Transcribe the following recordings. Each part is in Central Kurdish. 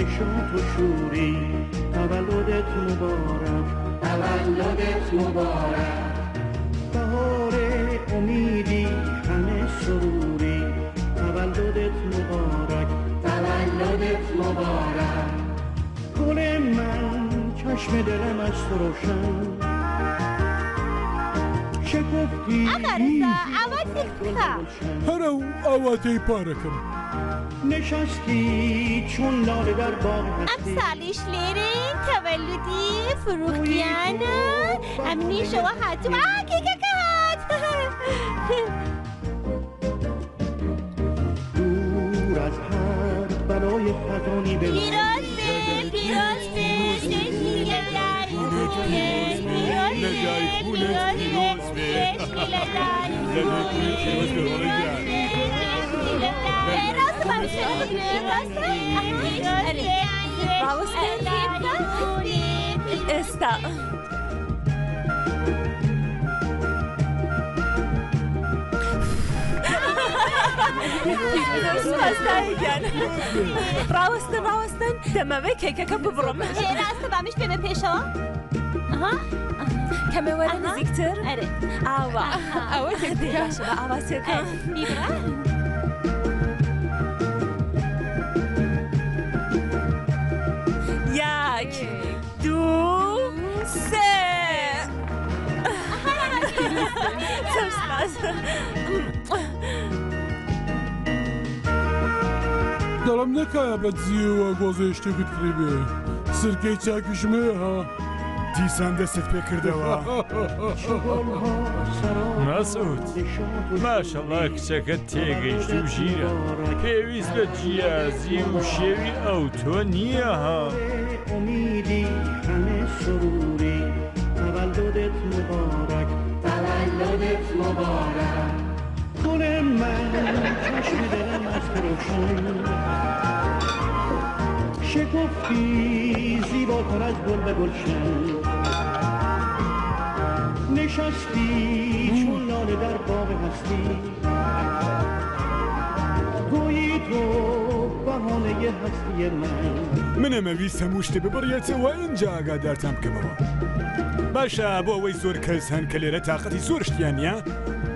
نشاط و شوری تولدت مبارک تولدت مبارک بهار امیدی همه سروری تولدت مبارک تولدت مبارک گل من چشم دلم از تو روشن شکفتی هرو آواتی پارکم نشستی چون لاله در باغ هستی امسالش لیرین تولدی فروختیانا امنی شما حتم که دور از هر بلای فتانی به ڕاوەستن دەمەوێت کێکەکە ببڕم ڕاستە بامیش پێ بە پێشەوە کەمە وەرە نزیکتر ئاوا ئەوە باشە بە ئاواسەکە یەک دوو سێ دەڵام نەکایە بە جیەوە گۆزەی شتێکت کڕی بێ سرکەی چاکیشمێ ها دیسان دەستت پێ کردەوە مەسعود ماشەڵڵا کچەکە تێگەیشت و ژیرە پێویست بە جیازی و شێوی ئەو تۆ نییە ها امیدی همه سروری تولدت مبارک تولدت مبارک گل من چشم دلم از تو روشن شکفتی زیباتر از گل به گلشن نشستی چون لاله در باغ هستی گویی تو بهانه هستی من ئەمەویست هەموو شتێ ببڕێتەوە اینجا ئاگادارتان بکەمەوە باشە بۆ ئەوەی زۆر کەس هەن کە لێرە تااقەتی زۆر شتیان نیە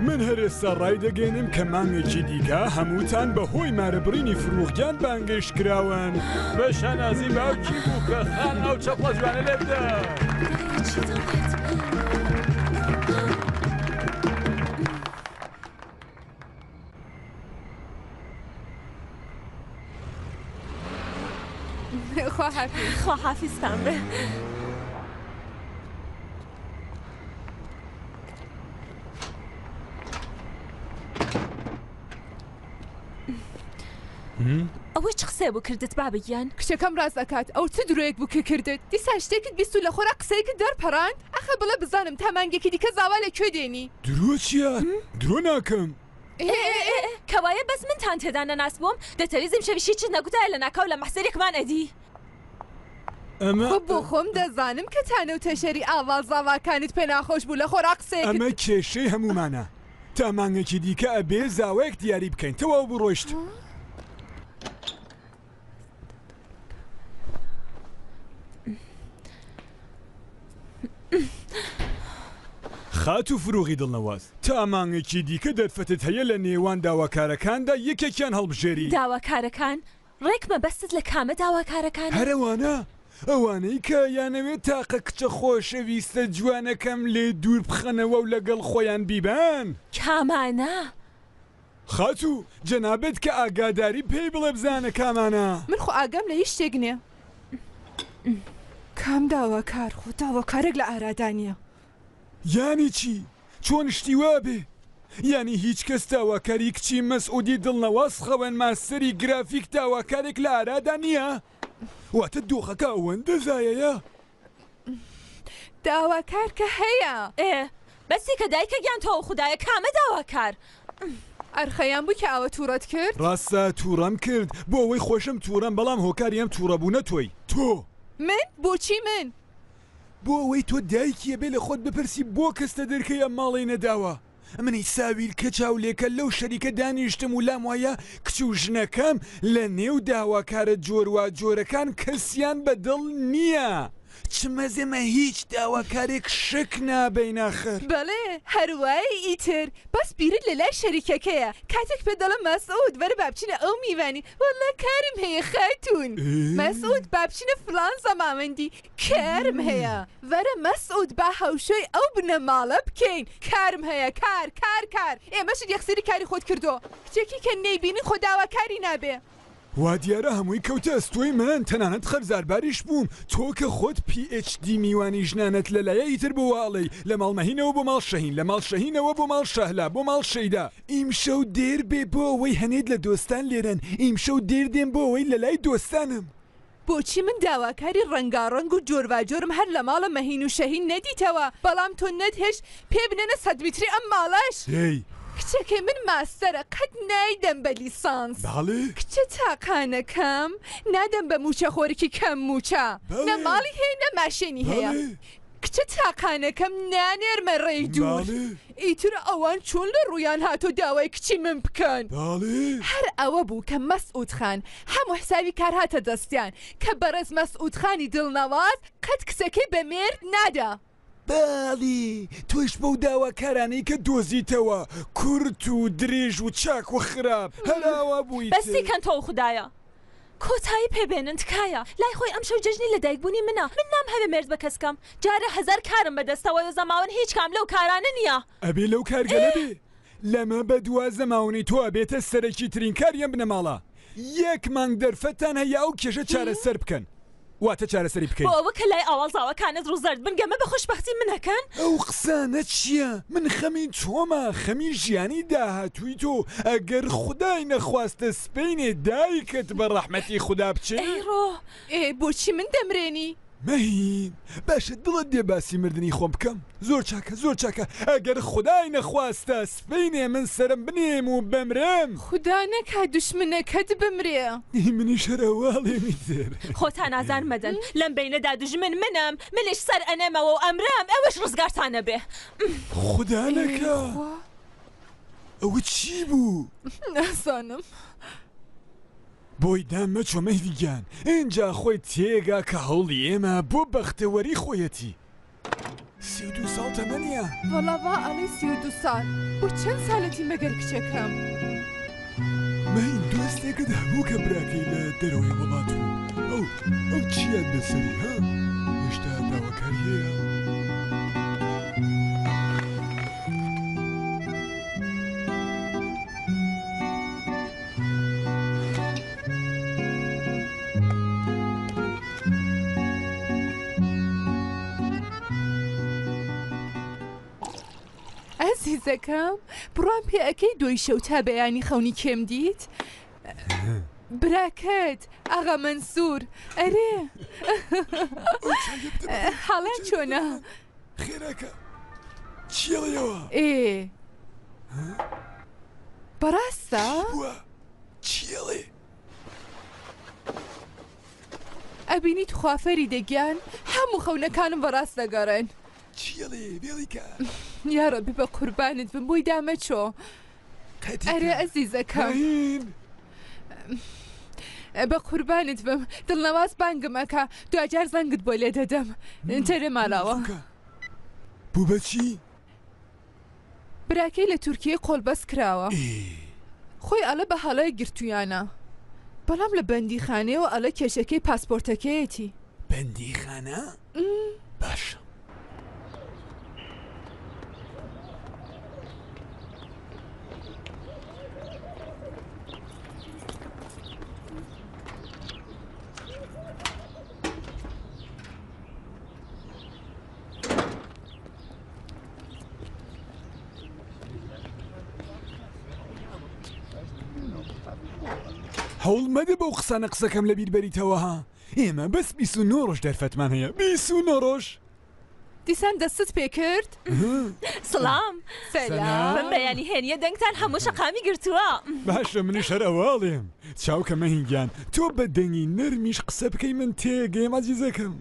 من هەر ئێستا ڕای دەگەێنم کە مانگێکی دیکە هەمووتان بەهۆی مارەبڕینی فروختیان بانگەشت کراون بە شانازی باوکی بوو کە خان ئەو چەپڵە جوانە لێ بدە خواحافیزتان بێ ئەوەی چ قسەی بۆ کردت بابگیان کچەکەم ڕاست ئەکات ئەو چ درۆیەک بوو کە کردت دیسان شتێکت بیست و لە خۆرا قسەیەکت دەرپەڕاند ئەخە بڵێ بزانم تا مانگێکی دیکە زاوا لەکوێ دێنی درۆ چییە؟ درۆ ناکەم کەوایە بەس منتان تێدا نەناس بووم دەتەویزم شەویشی چ نەگوتایە لە ناکاو لە مەحسەرێکمان ئەدی خۆ بۆ خۆم دەزانم کە تانە و تەشەری ئاوازاواکانت پێ ناخۆش بوو لە خۆرا قسەیەک ئەمە کێشەی هەمومانە تا مانگێکی دیکە ئەبێ زاوەیەک دیاری بکەین تەواو بڕۆیشت خات و فروغی دڵنەواز تا مانگێکی دیکە دەرفەتت هەیە لە نێوان داواکارەکاندا یەکێکیان هەڵبژێری داواکارەکان ڕێکمە بەستت لە کامە داواکارەکان هەرەوانە ئەوانەی کە یانەوێت تاقە کچە خۆشەویستە جوانەکەم لێ دوور بخەنەوە و لەگەڵ خۆیان بیبان کامانە خاتو جەنابەت کە ئاگاداری پێی بڵێ بزانە کامانە من خۆ ئاگام لە هیچ شتێک نییە کام داواکار خۆ داواکارێک لە ئارادانیە یانی چی؟ چۆن شتی وابێ؟ یعنی هیچ کەس داواکاری کچی مەسعودی دڵنەواز خەوەن ماستەری گرافیک داواکارێک لە ئارادا نییە؟ واتە دۆخەکە ئەوەندە زایەیە؟ داواکار کە هەیە بەسی کە دایکە گیان تۆ خوددایە کامە داواکار ئەرخەیان بوو کە ئەوە تووڕەت کرد؟ ڕاستە تووڕەم کرد بۆ ئەوەی خۆشم تووڕەم بەڵام هۆکاریم تووڕەبوونە تۆی تۆ من؟ بۆچی من؟ بۆ ئەوەی تۆ دایکیە بێ لە خۆت بپرسی بۆ کەستە دەرکەی ئەم ماڵی نەداوە منی ساویل کە چاولێکە لەو شەریکە دانیشتم و لام وایە کچ و ژنەکەم لە نێو داواکارە جۆروا جۆرەکان کەسیان بەدڵ نییە. چمەزێمە هیچ داواکارێک شک نابین آخر. بەڵێ هەروایە ئیتر بەس بیرت لە لای شەریکەکەیە کاتێک پێ دەڵم مەسعود وەرە بابچینە ئەو میوانی وەڵا کارم هەیە خاتون. مەسعود بابچینە فلان زەماوەندی کارم هەیە. وەرە مەسعود با هەوشەی ئەو بنە ماڵە بکەین کارم هەیە کار. ئێمەشت یەخسەری کاری خۆت کردو کچێکی کە نەیبینی خۆ داواکاری نابێ. وا دیارە هەمووی کەوتە ئەستۆی من تەنانەت خەرزارباریش بووم تۆ کە خۆت PhD میوانی ژنانەت لەلایە ئیتر بواڵی لە ماڵمەهینەوە بۆ ماڵ شەهین لە ماڵ شەهینەوە بۆ ماڵ شەهلا بۆ ماڵ شەیدا ئیمشەو دێر بێ بۆ ئەوەی هەنێت لە دۆستان لێرن ئیمشەو دێر دێم بۆ ئەوەی لە لای دۆستانم. بۆچی من داواکاری ڕەنگاڕەنگ و جۆرواجۆرم هەر لە ماڵە مەهین و شەهین نەدیتەوە بەڵام تۆ نەدهێش پێ بنێنە 100 میتری ئەم ماڵەش. کچەکەی من ماستەرە قەت نایدەم بە لیسانس. کچە تاقانەکەم نادەم بە موچە خۆرێکی کەم موچە نە ماڵی هەیە نە ماشێنی هەیە. کچە تاقانەکەم نانێرمە ڕێی دوور ئیتر ئەوان چۆن لە ڕویان هاتۆ داوای کچی من بکەن. هەر ئەوە بوو کە مەسعود خان هەموو حساوی کار هاتە دەستیان کە بەڕێز مەسعود خانی دڵنەواز قەت کچەکەی بە مێرد نادا. باڵی تۆش بەو داواکارانەی کە دۆزیتەوە کورت و درێژ و چاک و خراپ هەراوە بووی بەسی کەن تۆ خوددایە کۆتایی پێبێنن تکایە لای خۆی ئەم شەو جەژنی لەدایکبوونی منە من نام هەبێ مرد بە کەسکەم جارە 1000 کارم بەدەستەوە زەماون هیچ کام لەو کارانە نییە. ئەبێ لەو کارگەلە بێ لەمە بە دوا زەماونی تۆ ئەبێتە سەرەکی ترین کاریان بنە ماڵە 1 مانگ دەرفەتان هەیە ئەو کێشە چارەسەر بکەن. واتە چارەسەری بکەین بۆ ئەوە کە لای ئاوازاوەکانت ڕووزەرد بنگەمە بە خۆشبەختی منەکەن. ئەو قسانە چییە؟ من خەمی تۆمە خەمی ژیانی داهاتووی تۆ ئەگەر خودای نەخواستە سپینێ دایکت بە ڕەحمەتی خوددا بچێ. ئەیڕۆ بۆچی من دەمرێنی؟ مەهین باشە دڵت دێ باسی مردنی خۆم بکەم زۆر چاکە ئەگەر خودای نەخواستە سپینێ من سرم بنێم و بمرم خوددا نەکا دوشمنەکەت بمرێ. منیش هەرەواڵێمی تر خۆتان ئازار مەدەن لەم بینەدا دژمن منم منیش سەر ئەنێمەوە و ئەمرم ئەوەش ڕزگارتانە بێ. خوددا نەکا ئەوە چی بوو؟ نازانم. بۆی دامە چۆمەیدیگیان اینجا خۆی تێگا کە هەوڵی ئێمە بۆ بەختەوەری خۆیەتی 32 ساڵ تەمەنیە. وەڵاوا ئەڵێ 32 ساڵ بۆ چەند ساڵەتی مەگەر کچەکەم. مەین دۆستێکت هەبوو کە براکەی لە دەرەوەی وڵات بوو ئەو چیات بەسەری ها هێشتا داواکاری هەیە؟ عزیزەکەم بڕام پێ ئەەکەی دوی شەو تا بەیانی خەونی کێم دیت؟ براکەت ئاغا مەنسوور ئەرێ حاڵان چۆنە؟ خێراکە چیڵەوە؟ بەڕاستە؟ چیڵێ؟ ئەبینیت خوافەری دەگیان هەموو خەونەکانم بەڕاست دەگەڕێن. چیڵێ بێڵیکە؟ یاڕەبی بە قوربانت بم بۆی دامە چۆ. ئەرێ ئەزیزەکەم بە قوربانت بم دڵنەواز بانگمەکە دوجار زەنگت بۆ لێ دەدەم تەرێ ماڵاوە. بوو بەچی؟ براکەی لە تورکیە قۆڵبەس کراوە خۆی ئەڵە بە هەڵەیە گرتویانە بەڵام لە بەندیخانەیەوە ئەڵە کێشەکەی پاسپۆرتەکەیەتی. بەندیخانە؟ باشە. هەوڵ مەدە بەو قسانە قسەکەم لە بیربەریتەوە ها ئێمە بەس 29 ڕۆژ دەرفەتمان هەیە 29 ڕۆژ. دیسان دەستت پێ کرد؟ سڵام سەلام من بەیانی هێنیە دەنگتان هەموو شەقامی گرتووە. باشە منیش هەر ئەواڵێم چاوکە مەهینگیان تۆ بە دەنگی نەرمیش قسە بکەی من تێگەیم عەزیزەکەم.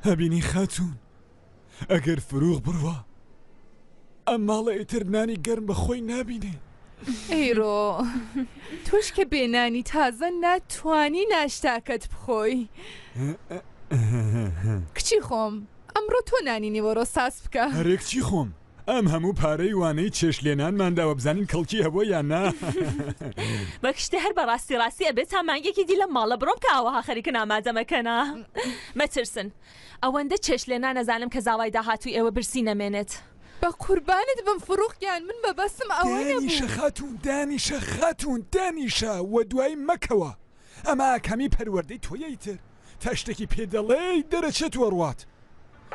هەبینی خاتوون ئەگەر فروغ بڕوە ئەم ماڵە ئیتر نانی گەرم بە خۆی نابینێ. ئەیڕۆ توش کە بێنانی تازە ناتوانی ناشتاکەت بخۆی. کچی خۆم ئەمڕۆ تۆ نانی نیوەڕۆ ساس بکە. هەرێکچی خۆم ئەم هەموو پارەی وانەی چێشلێنانمانداوە بزانین کەڵکی هەبووە یان نا. بە کشتە هەر بە ڕاستی ئەبێت تا مانگێکی دی لە ماڵە بڕۆم کە ئەوەها خەریکن ئامادەمەکەنا. مەترسن ئەوەندە چێشلێنان نەزانم کە زاوای داهاتووی ئێوە برسی نەمێنێت. بە قوربانت بم فڕوخیان من بەبەستم ئەوە دانیشە خاتون دانیشە خاتون دانیشە وە دوای مەکەوە ئەمە کەمی پەروەردەی تۆیەیتر تا شتێکی پێدەڵێی دەرەچێت وەڕوات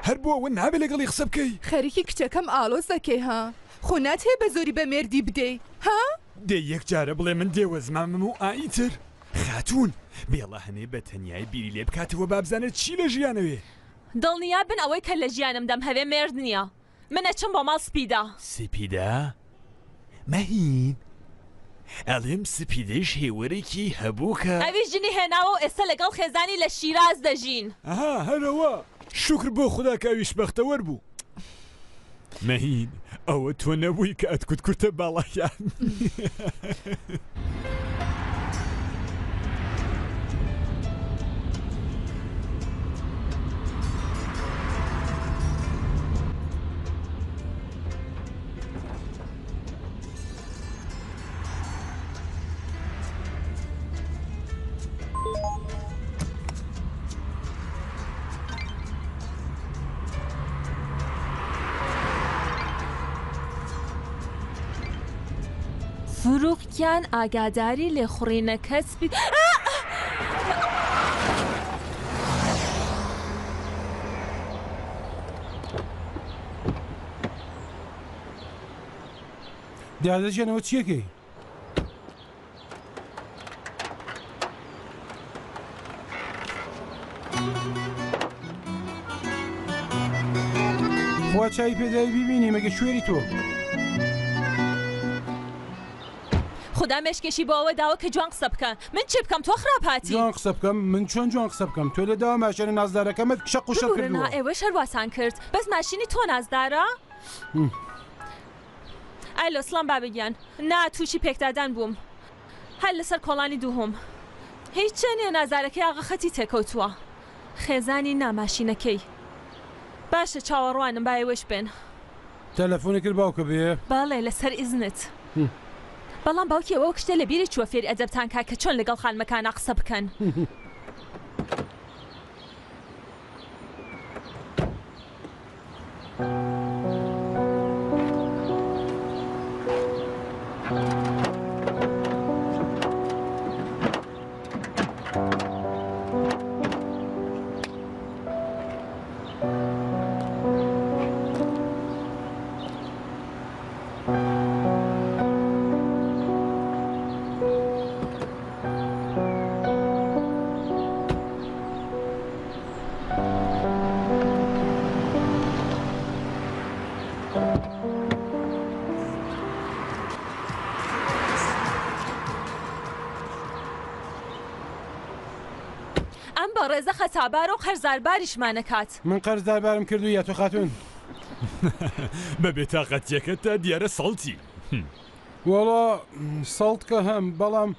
هەر بۆ ئەوە نابێ لەگەڵی قسە بکەی. خەریکی کچەکەم ئالۆز دەکەی ها خۆ ناتێ بە زۆری بە مێردی بدەی ها؟ دێ یەک جارە بڵێ من دێوەزمامم و ئایتر خاتون بێڵە هەنێ بە تەنیای بیری لێ بکاتەوە بابزانێت چی لە ژیانەوێ. دڵنیا بن ئەوەی کە لە ژیانم دەم هەوێ مێرد نییە. منە چم بۆ ماڵ سپیدا. سپیدا؟ مەهین ئەڵێم سپیدەش هێوەرێکی هەبوو کە ئەوی ژنی هێناوە و ئێستا لەگەڵ خێزانی لە شیراز دەژین. ئەها هەرەوە شکر بۆ خوددا کاویش بەختەوەر بوو. مەهین ئەوە تۆ نەبووی کە ئەتکوت کورتە باڵایان. فروغیان ئاگاداری لێخوڕینەکە سپید دیادەژێنەوە چیەکەی؟ خوا چای پێدای بیبینی مەگە شوێری تۆ. خدا مشکێشی بۆ ئەوە داوە کە جوان قسە بکەن. من چی بکەم تۆ خراپاتی؟ جوان قسە بکەم من چۆن جوان قسە بکەم تۆ لە داوا ماشێنە نازدارەکەمت کشە قوشە کردووە. ئێوە شەرواسان کرد بەس ماشینی تۆ نازدارە؟ ئەلۆ سڵام بابگیان نا تووشی پێکدادان بووم هەر لەسەر کۆڵانی دووهم هیچ چەنێ نازارەکەی ئاغا خەتی تێکەوتووە خێزانی ناماشینەکەی باشە چاوەڕوانم با ئێوەش بێن. تەلەفۆنی کرد باوکە بێ؟ باڵێ لەسەر ئیزنت. بەڵام باوکی ئەوە کشتە لە بیری چووە فێری ئەدەبتان کا کە چۆن لەگەڵ خانمەکانە قسە بکەن. ئەم بە ڕێزە خەتابار و قەرزارباریشمانەکات. من قەرزاربارم کردو یا تۆ خاتون؟ بە بێتاقەتیەکەت تا دیارە سەڵتی. وەڵا سەڵت کە هەم بەڵام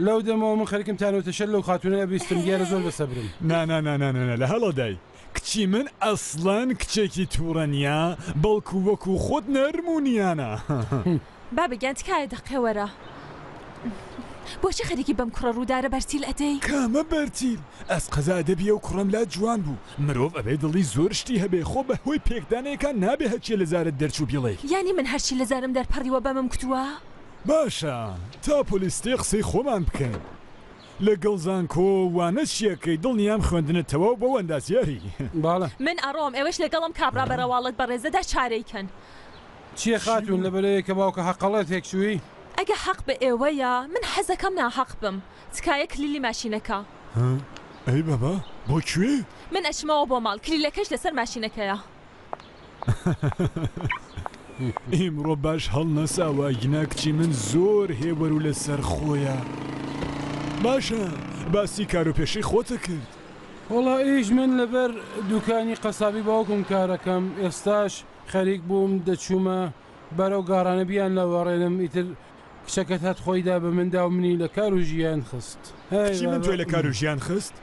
لەو دەمەوە من خەریکم تانەوتەشەر لەو خاتونە ئەبیستم دیارە زۆر بەسەبرم. نانانانانە لە هەڵەدای کچی من ئەسڵەن کچێکی تووڕە نیە بەڵکو وەکو خۆت نەرمونیانە. بابگیان تکایە دەقێوەرە بۆچی خەریکی بەم کوڕە ڕوودارە بەرتیل ئەدەی؟ کامە بەرتیل ئەس قەزا دەبیە و کوڕم لا جوان بوو مرۆڤ ئەبێ دڵی زۆر شتی هەبێ خۆ بە هۆی پێکدانەیەکان نابێ هەچیە لە زارت دەرچوو بڵێ یانی من هەرچی لە زارم دەرپەڕیوە بەمم کتووە؟ باشە تا پۆلیستی قسەی خۆمان بکەین لەگەڵ زانکۆ وانە چیەکەی دڵنیام خوێندنتەوە بۆ ئەندازیاری. باڵە من ئەڕۆم ئێوەش لەگەڵم کابرا بەرەواڵت بە ڕێزەدا چارەیکەن. چیە خاتون لەبەرەیە کە باوکە حەقەڵەت تێکشووی؟ ئەگە حەق بە ئێوەیە من حەزەکەم ناحەق بم تکایە کلیلی ماشینەکە. ئەی بەبا بۆ کوێ؟ من ئەچمەوە بۆ ماڵ کلیلەکەش لەسەر ماشینەکەیە. ئیمڕۆ باش هەڵ نەساوە گینا کچی من زۆر هێوەر و لەسەر خۆیە. باشە باسی کارۆپێشەی خۆتە کرد. وەڵا ئیش من لەبەر دوکانی قەسابی باوکم کارەکەم ئێستاش خەریک بووم دەچوومە بەرەو گاڕانە بیان لەوەڕێنم ئیتر کچەکەت هات خۆیدا بە مندا و منی لە کار و ژیان خست کچی من توی لە کار و ژیان خست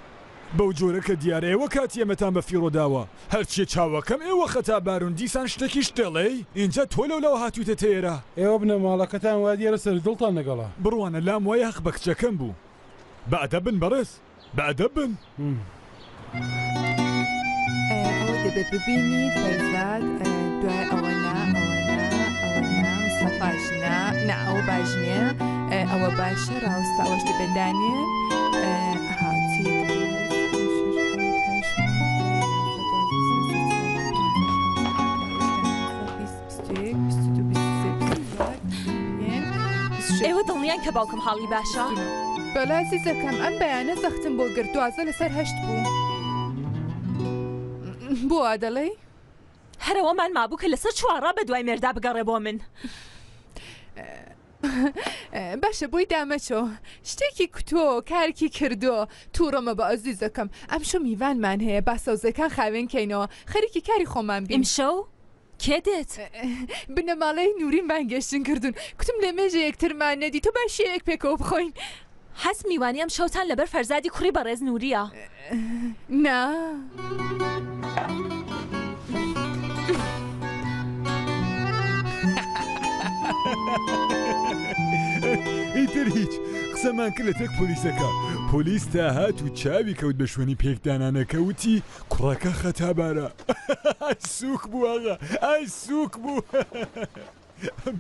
بەو جۆرە کە دیارە ئێوە کاتی ئێمەتان بە فیڕۆداوە هەرچیە چاوەکەم ئێوە خەتا بارون دیسان شتێکیش دەڵێ اینجا تۆ لەو هاتووتە تێرە ئێوە بنە ماڵەکەتان وا دیارە سەر دڵتان نەگەڵا بڕوانە لام وایە حەق بە کچەکەم بوو بەعدە بن بەڕێز بەعدە بن ئەوە دەبێت ببینی فەرزاد دوای ئەوە مستەفاش نا ئەوە باش نییە ئەوە باشە ڕاوستاوەش دەبێدانێ ئێوە دڵنیان کە باوکم حاڵی باشە؟ بەڵای زیزەکەم ئەم بەیانە زەختم بۆ گرت دوازە لەسەر هەشت بوو بۆ ئادەڵێ؟ هەرەوەمان مابوو کە لەسەر چوارڕا بە دوای مێردا بگەڕێ بۆ من باشە بۆی دامەچۆ شتێکی کتۆ کارکی کردو تووڕەمە بە ئەزیزەکەم ئەم شو میوانمان هەیە با سەوزەکان خاوێن کەینەوە خەریکی کاری خۆمان بین ئیمشەو کێ دێت؟ بنەماڵەی نوورین بانگەشتن کردوون کوتم لێ مێژە یەکترمان نەدی تۆ باشیەک پێکەوە بخۆین هەست میوانی ئەم شەوتان لەبەر فەرزادی کوڕی بەڕێز نووریە نا ئیتر هیچ قسەمان کرد لە تێک پۆلیسەکە پۆلیس تا هات و چاوی کەوت بە شوێنی پێکدانانەکە وتی کوڕەکە خەتابارە سووک بوو ئاغا ئای سووک بوو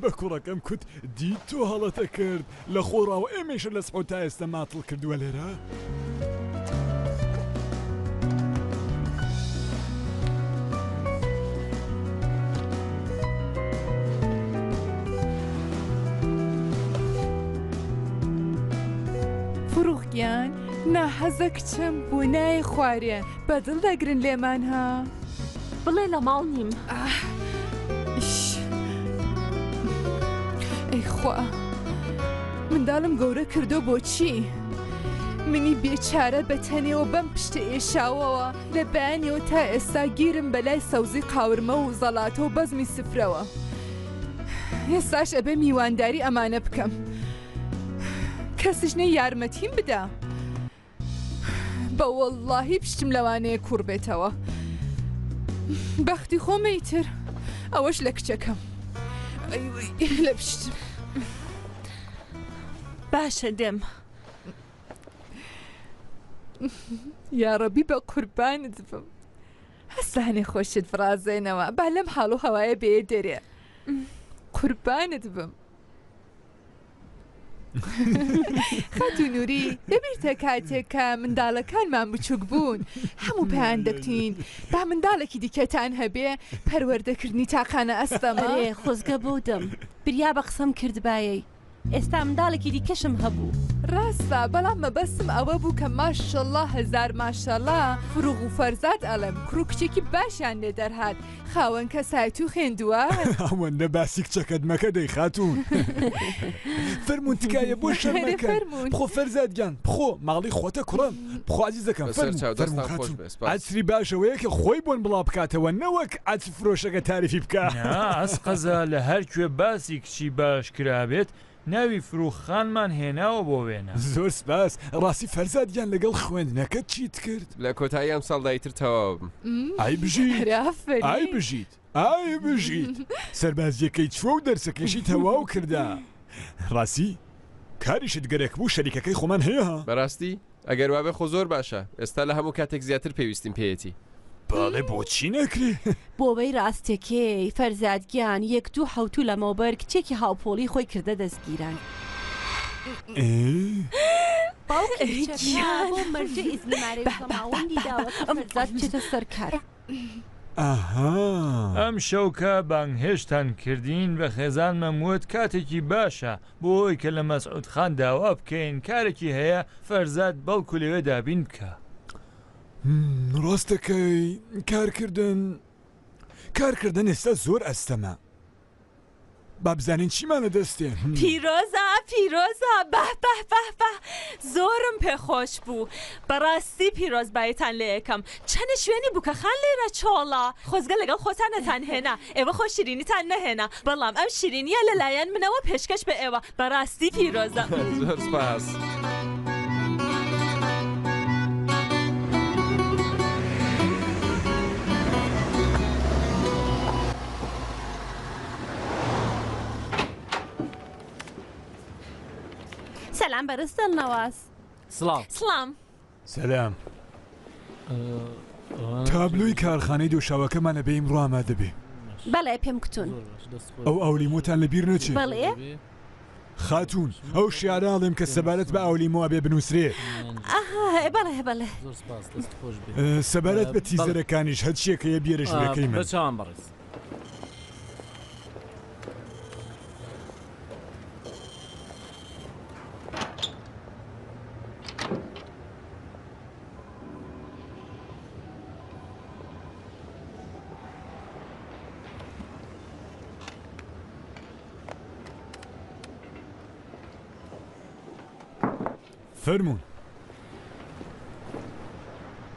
بە کوڕەکەم کوت دی تۆ هەڵەتە کرد لە خۆڕاوە ئێمەشە لە سپۆ تا ئێستا ماتڵ کردووە لێرە فڕوخگیان ناحەزە کچم بۆ نای خوارێ بەدڵ دەگرن لێمان ها بڵێ لە ماڵ نیم ئەی خوا منداڵم گەورە کردو بۆچی منی بێچارە بەتەنێەوە بەم پشتە ئێشاوەوە لە بەیانەوە تا ئێستا گیرم بەلای سەوزی قاورمە و زەڵاتە و بەزمی سفرەوە ئێستاش ئەبێ میوانداری ئەمانە بکەم کەسیش نەی یارمەتیم بدە بە وەڵڵاهی پشتم لەوانەیە کوڕ بێتەوە بەختی خۆمەیتر ئەوەش لە کچەکەم لە پشتم باشە دێم یاڕەبی بە قوربانت بم هەستانێ خۆشت فرازێنەوە با لەم حاڵ و هەوایە بێ دەرێ قوربانت بم خەتو نووری دەبیرتە کاتێک کە منداڵەکانمان بچووک بوون هەموو پێیان دەکتین با منداڵێکی دیکەتان هەبێ پەروەردەکردنی تاقانە ئەستەمە خۆزگە بۆدەم بریا بە قسەم کردبایەی ئێستا منداڵێکی دیکەشم هەبوو ڕاستە بەڵام مەبەستم ئەوە بوو کە ماشەڵڵا هەزار ماشەڵڵا فروغ و فەرزاد ئەڵێم کوڕ کچێکی باشیان لێ دەرهات خاوەن کەسایەت و خوێندووە ئەوەندە باسی کچەکەت مەکە دەی خاتوون فەرموون تکایە بۆ شەرمەکە بخۆ فەرزادگیان بخۆ ماڵی خۆتە کوڕم بخۆ عزیزەکەم فەرموو خاتوون ئەچری باشەوەیە کە خۆی بۆن بڵاو بکاتەوە نەوەک ئەچ فرۆشەکە تاریفی بکە ئەسقەزا لە هەر کوێ باسی کچی باش کرابێت ناوی فروخخانمان هێناوە بۆ وێنە زۆر سپاس ڕاستی فەرزادیان لەگەڵ خوێندنەکەت چیت کرد لە کۆتایی ئەم ساڵدایتر تەواو بم ئای بژیت ئای بژیت ئای بژیت سەربازیەکەی چوە و دەرسەکەشی تەواو کردا ڕاستی کاریشت گەرەک بوو شەریکەکەی خۆمان هەیە بەڕاستی ئەگەر وابێ خۆ زۆر باشە ئێستا لە هەموو کاتێک زیاتر پێویستیم پێیەتی باڵێ بۆچی نەکرێ بۆبەی ڕاستێکەی فەرزادگیان یەک دوو حوتوو لەمەوبەر کچێکی هاوپۆڵی خۆی کردە دەستگیران بۆ مەرجە ئیزنمارەی سەماوەندی داوە فەرزاد بچێتە سەرکار ئەم شەوکە بانگهێشتان کردین بە خێزان مەموت کاتێکی باشە بۆ ئەوی کە لە مەسعود خان داوا بکەین کارێکی هەیە فەرزاد بەڵکو لەوێ دابین بکە ڕاستەکەی کارکردن ئێستا زۆر ئەستەمە با بزانین چیمانە دەستێن پیرۆزە بە زۆرم پێخۆش بوو بەڕاستی پیرۆزبایتان لێ یەکەم چەنە شوێنی بووکەخان لێرە چۆڵە خۆزگە لەگەڵ خۆتانەتان هێنا ئێوە خۆ شیرینیتان نەهێنا بەڵام ئەم شیرینیە لەلایەن منەوە پێشکەش بە ئێوە بەڕاستی پیرۆزە زۆر سپاس. سەلام بەرزتە نەواز سڵاو سڵام سەلام تابلوی کارخانەی دۆشاوەکەمانە بە ئیمڕۆ ئامادە بێ بەڵێ پێم کتون ئەو ئەولیمۆتان لەبیر نەچێت بەڵێ خاتون ئەو شیاراڵێم کە سەبارەت بە ئەولیمۆ بێ بنووسرێ بەڵێ بەڵێ سەبارەت بە تیزەرەکانیش هەر چیەکەیە بێرە ژوورەکەی من بەچاوان بەڕێز فەرموون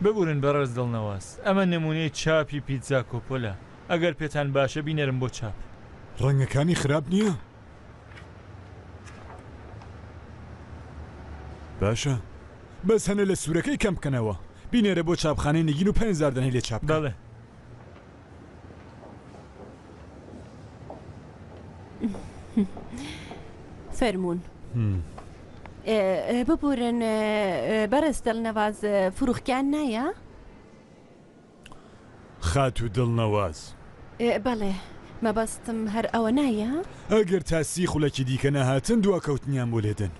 ببورن بەڕێز دڵنەواز ئەمە نمونەی چاپی پیتزا کۆپۆلە ئەگەر پێتان باشە بینەرم بۆ چاپ ڕەنگەکانی خراپ نییە باشە بەس هەنە لە سوورەکەی کەم بکەنەوە بینێرە بۆ چاپخانەی نگین و 5,000 دەنەی لێ چاپ بەڵێ فەرموون ببورن بەرز دڵنەواز فروخکیان نایە؟ خات و دڵنەواز بەڵێ مەبەستم هەر ئەوە نایە؟ ئەگەر تاسی خوڵێکی دیکە نەهاتن دواکەوتنیان بۆ لێدن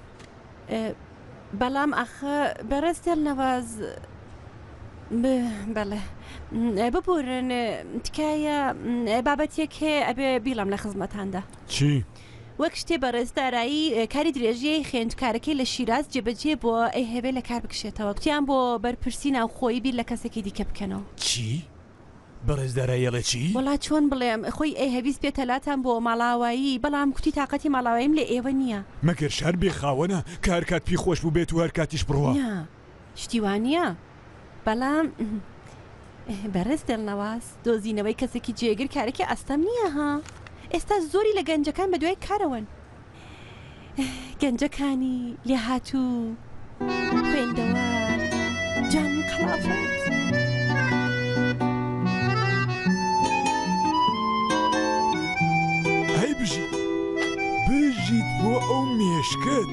بەڵام ئەخە بەرز دڵنەواز بەڵێ ببورن تکایە بابەتێک هەیە ئەبێ بیڵم لە خزمەتاندا چی؟ وەک شتێ بەڕێزدارایی کاری درێژیەی خوێندکارەکەی لە شیراز جێبەجێ بۆ ئەی هەوێ لە کار بکشێتەوە کتیان بۆ بەرپرسی ناوخۆی بیر لە کەسێکی دیکە بکەنەوە چی؟ بەڕێزدارایەڵە چی؟ وڵات چۆن بڵێم خۆی ئەی هەویست پێتەلاتان بۆ ماڵاوایی بەڵام کوتی تااقەتی ماڵاواییم لە ئێوە نییە مەگەر شار بێ خاوەنە کە هەر کات پێی خۆش بوو بێت و هەر کاتیش بڕوە شتیوانە بەڵام بەڕێز دڵنەواز دۆزینەوەی کەسێکی جێگر کارێکی ئەستەم نییە ها ئێستا زۆری لە گەنجەکان بە دوای کارەوەن گەنجەکانی لێ هاتوو خوێندەوە جان قەڵافەت هەی بژیت بۆ ئەو مێشکت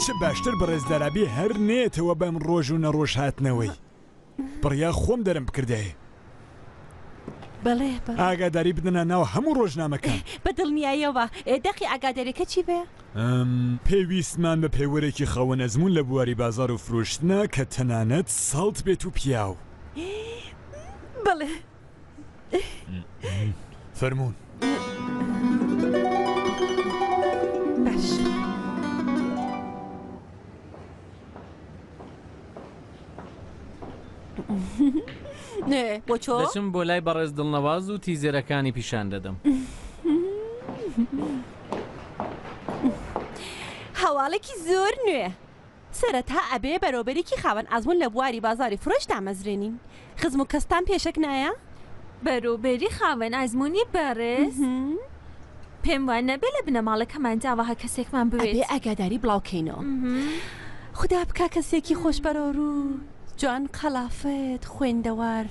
چه باشتر بەڕێزدارابێ هەر نێتەوە بەم ڕۆژ و نەڕۆژ هاتنەوەی بڕیا خۆم دەرم بکردایە بەڵێ ئاگاداری بدنە ناو هەموو ڕۆژنامەکان بەدڵنیایەوە دەقی ئاگاداریەکە چی بێ؟ پێویستمان بە پەیوەرێکی خەوە نەزمون لە بواری بازار و فرۆشتنە کە تەنانەت ساڵت بێت و پیاو بەڵێ فەرموون باش بۆ چۆ؟ دەچم بۆ لای بەڕێز دڵنەواز و تیزێرەکانی پیشان دەدەم هەواڵێکی زۆر نوێ سەرەتا ئەبێ بەرەوبەرێکی خاوەن ئازمون لە بواری بازاری فرۆش دامەزرێنین خزم و کەستان پێشک نایە؟ بەرەوبەری خاوەن ئازمونی بەڕێز پێم وان نەبێ لە بنەماڵەکەمان داوەها کەسێکمان بوێت ئەبێ ئاگاداری بڵاوکەینەوە خدا بکا کەسێکی خۆش بەرەوڕوو جوان قەلافەت خوێندەوار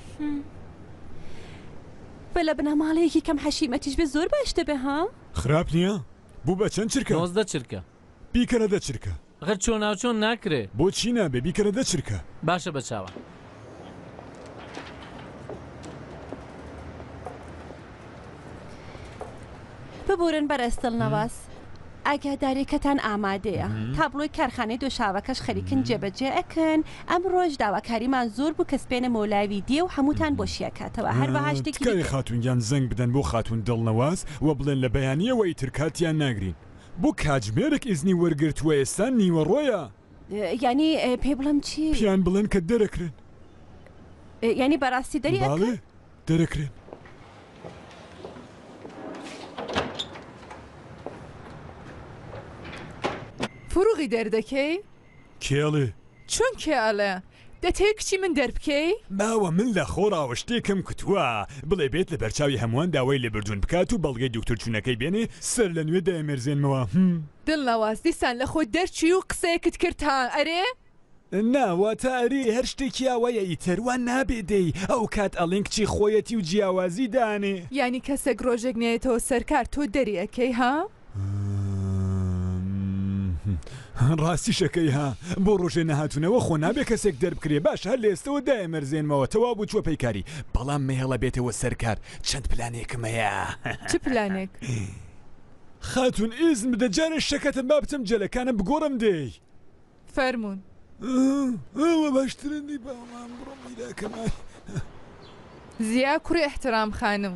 بە لە بنەماڵەیەکی کەم حەشیمەتیش بێ زۆر باش دەبێ ها؟ خراپ نییە؟ بوو بە چەند چرکە؟ 19 چرکە بیکەرە دە چرکە غەر چۆ ناوچۆن ناکرێ بۆچی نابێ بیکەرە دە چرکە باشە بەچاوە ببورن بەرەستڵ نەواز ئاگاداریەکەتان ئامادەیە تابلۆی کارخانەی دۆشاوەکەش خەریکن جێبەجێ ئەکەن ئەم ڕۆژ داواکاریمان زۆر بوو کە سپێنە مۆلاوی دیێ و هەمووتان بۆ شیەکاتەوە هەروەها شتێکی خاتونیان زەنگ بدەن بۆ خاتون دڵنەواز و بڵێن لە بەیانیەوە ئیترکاتیان ناگرین بۆ کاتژمێرێک ئیزنی وەرگرتووە ئێستا نیوەڕۆیە ینی پێ بڵم چی؟ پیان بڵێن کە دەرەکرێن ینی بەڕاستی دەری باڵێ دەرەکرێن فروغی دەردەکەی؟ کێڵێ چۆن کێڵێ دەتەوێت کچی من دەربکەی؟ باوە من لە خۆڕاوە شتێکم کتووە بڵێ بێت لە بەرچاوی هەمووان داوای لێبردوون بکات و بەڵگەی دکتۆر چوونەکەی بێنێ سەر لە نوێ دەمێرزێنمەوە دڵنەواز دیسان لە خۆ دەرچی و قسەیەکت کردان ئەرێ؟ ناواتە ئەری هەر شتێکی ئەوەیە ئیتەروان نابێ دەی ئەو کات ئەڵێن کچی خۆیەتی و جیاوازی دانێ ینی کەسێک ڕۆژێک نێتەوە سەرکار تۆ دەریەکەی ها؟ ڕاستی شەکەی ها بۆ ڕۆژێ نەهاتونەوە خۆ نابێ کەسێک دەربکرێ باش هەر لە ئێستەوە دایمەرزێنمەوە تەوا بوو چوە پەیکاری بەڵام مێهێڵە بێتەوە سەرکار چەند پلانێکم هەیە چ پلانێک؟ خاتون ئیزم بدە جارێ شەکەتم با بچم جەلەکانم بگۆڕم دێی فەرموون ئەوە باشترنی باوەمان بڕۆم میراکەمای زیا کوڕی احترام خانم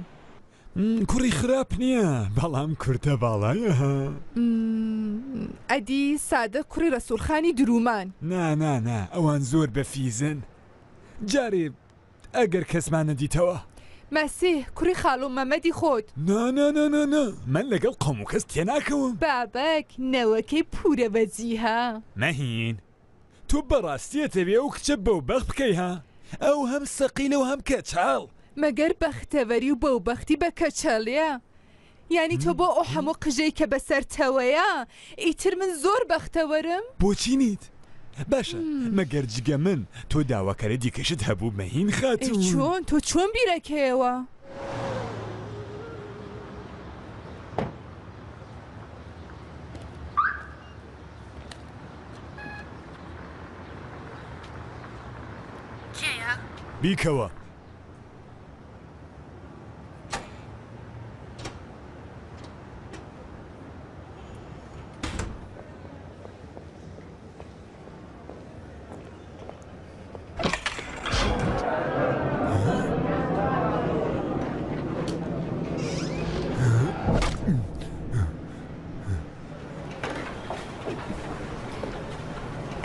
کوڕی خراپ نییە بەڵام کورتە باڵایە ئەدی سادە کوڕی ڕەسوولخانی درومان نا ئەوان زۆر بەفیزن جارێ ئەگەر کەسمانە دیتەوە مەسیح کوڕی خاڵ و مەمەدی خۆت نا من لەگەڵ قەوم و کەس تێناکەوم بابەک نەوەکەی پورە بەجیها مەهین تۆ بەڕاستیەتەوێ و کچە بەو بەخ بکەی ها ئەو هەم سەقیلە و هەم کەچاڵ مەگەر بەختەوەری و بەو بەختی بە کەچەڵەیە یعنی تۆ بۆ ئەو هەموو قژەی کە بەسەرتەوەیە ئیتر من زۆر بەختەوەرم بۆچی نیت باشە مەگەر جگە من تۆ داواکەرە دیکەشت هەبوو مەهین خاتون چۆن تۆ چۆن بیرەکەیەوە بیکەوە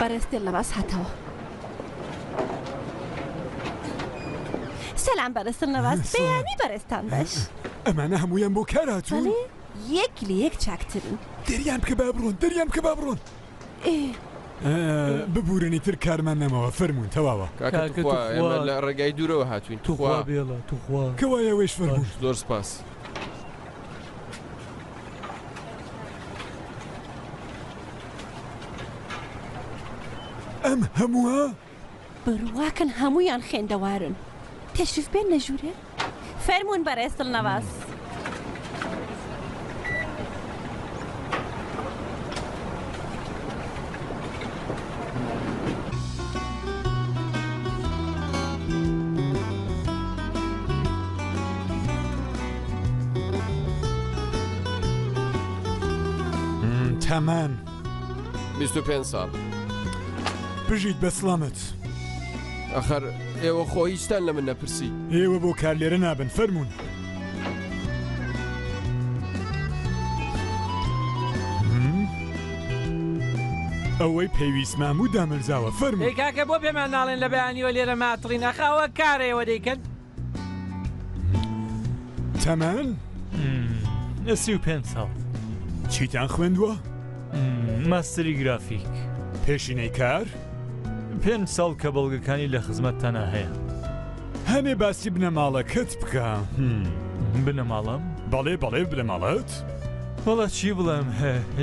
بەڕێستێن لە باس هاتەوە سەلام بەڕێستن نەواز بەیانی بەڕێستان باش ئەمانە هەموویان بۆ کار هاتوون یەک لە یەک چاکترن دەریان بکە با بڕۆن ببورنی تر کارمان نەمەوە فەرموون تەواوە ئێمە لە ڕێگای دوورەوە هاتوین توخوا بێڵە توخوا کەوایەوەش فەرموون زۆر سپاس ئەم هەمووە بڕواکەن هەمویان خوێندەوارن تەشریف بێن لە ژوورێ فەرموون بەڕێستن نەواز تەمان 25 ساڵ بژیت بە سڵامەت ئەخەر ئێوە خۆ هیچتان لە من نەپرسی ئێوە بۆ کار لێرە نابن فەرموون ئەوەی پێویستمان و دامەرزاوە فەرموون کاکە بۆ پێمان ناڵێن لە بەیانیوە لێرە ماتڕی نەخاوە کارێەوە دەیکەن تەمان 35 ساڵ چیتان خوێندووە؟ ماستری گرافیک پێشینەی کار؟ 5 ساڵ کە بەڵگەکانی لە خزمەتتانە هەیە هەمێ باسی بنەماڵەکەت بکە بنەماڵم؟ بەڵێ بنەماڵەت؟ وەڵا چی بڵێم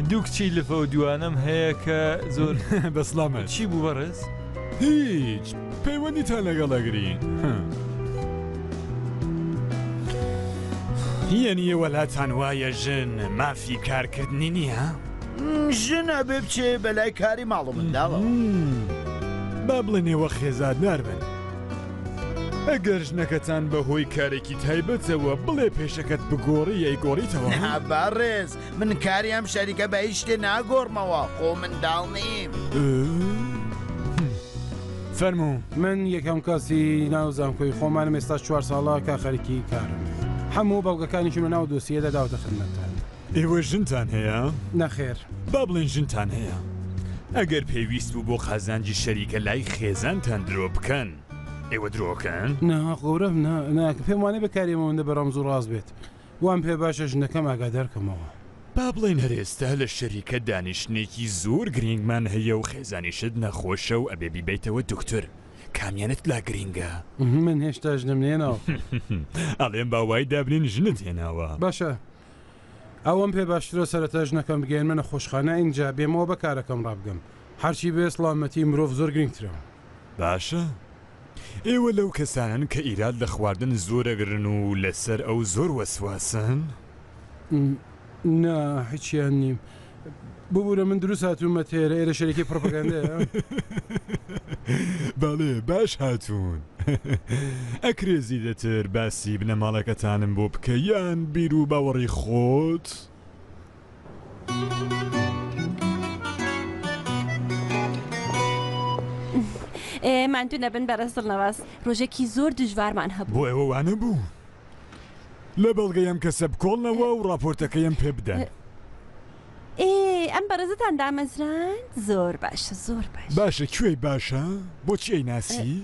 دوو کچی لەفە و دوانم هەیە کە زۆر بەسڵامە چی بوو بەڕێز؟ هیچ پەیوەندیتان لەگەڵەگرین یەنیە وەلاتان وایە ژن مافی کارکردنی نییە؟ ژنە بێ بچێ بەلای کاری ماڵ و منداڵەوە با بڵێنێوە خێزاد ناربن ئەگەر ژنەکەتان بەهۆی کارێکی تایبەتەوە بڵێ پێشەکەت بگۆڕی یای گۆڕیتەوە باڕێز من کاریم شەریکە بە هیچ شتێ ناگۆڕمەوە خۆ منداڵ نیم فەرموو من یەکەم کەسی ناوزانکۆی خۆمانم ئێستا 4 ساڵە کا خەریکی کارم هەموو بەڵگەکانیشم لە ناو دۆسیەدا داوتە خزمەتتان ئێوە ژنتان هەیە؟ نەخێر با بڵێن ژنتان هەیە ئەگەر پێویست بوو بۆ خازانجی شەریکە لای خێزانتان درۆ بکەن ئێوە درۆکەن؟ نا قەورەم پێم وانێ بەکارێمەوەندە بەڕەمز و ڕاست بێت وان پێ باشە ژنەکەم ئاگادارکەمەوە با بڵێن هەرێستا لە شەریکە دانیشتێکی زۆر گرنگمان هەیە و خێزانیشت نەخۆشە و ئەبێ بیبیتەوە دکتۆر کامیانت لا گرنگە من هێشتا ژنم نێنەوە ئەڵێن باوای دابنین ژنت هێناوە باشە ئەوەم پێ باشترە سەرەتا ژنەکەم بگەێنمە نەخۆشخانە اینجا بێمەوە بە کارەکەم ڕابگەم هەرچی بێ سڵامەتی مرۆڤ زۆر گرنگترەوە باشە ئێوە لەو کەسانن کە ئیراد لە خواردن زۆرەگرن و لەسەر ئەو زۆر وەسواسن نا هیچیان نیم ببوورە من دروست هاتوومە تێرە ئێرە شەریکی پرۆپەگاندەیە بەڵێ باش هاتوون ئەکرێزی دەتر باسی بنەماڵەکەتانم بۆ بکە یان بیر و باوەڕی خۆت ماندوو نەبن بەڕێز دڵنەواز ڕۆژێکی زۆر دژوارمان هەبوو بۆ ئێوە وانە بوو لە بەڵگەیەم کەسە بکۆڵنەوە و راپۆرتەکەیم پێ بدەن ئەم بەڕێزتان دامەزران زۆر باشە زۆر باشە کوێی باشە بۆچی ئەی ناسی؟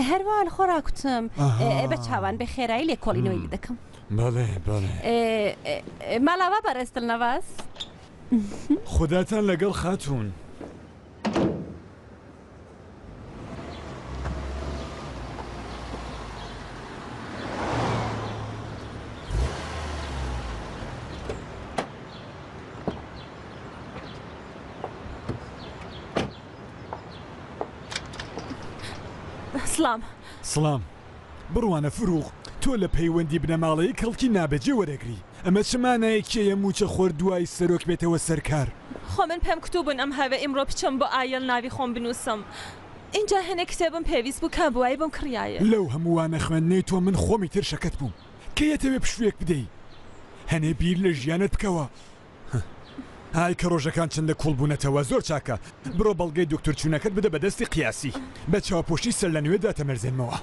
هەروە لە خۆراکوتم بە چاوان بە خێرایی لێ کۆڵینەوەی دەکەم بەڵێ بەڵێ ماڵاوە بەڕێز دڵنەواز خوداتان لەگەڵ خاتوون سڵام بڕوانە فروغ تۆ لە پەیوەندی بنەماڵەیە کەڵکی نابەجێ وەرەگری ئەمە چمانایەکێیە موچە خۆر دوای سەرۆک بێتەوە سەرکار خۆ من پێم کتوبن ئەم هەوە ئیمڕۆ بچم بۆ ئایل ناوی خۆم بنووسم اینجا هەنە کتێبم پێویست بوو کە بوای بۆم کڕایە لەو هەمووانە خوێندنەی تۆ من خۆمی تر شەکەت بووم کەیەتەوێ پشوێک بدەی هەنێ بیر لە ژیانت بکەوە های کە ڕۆژەکان چنددە کوڵبوونەتەوە زۆر چاکە بڕۆ بەڵگەی دکتۆر چوونەکەت بدە بە دەستی قیاسی بە چاوپۆشی سەر لە نوێدا تەمەرزێنمەوە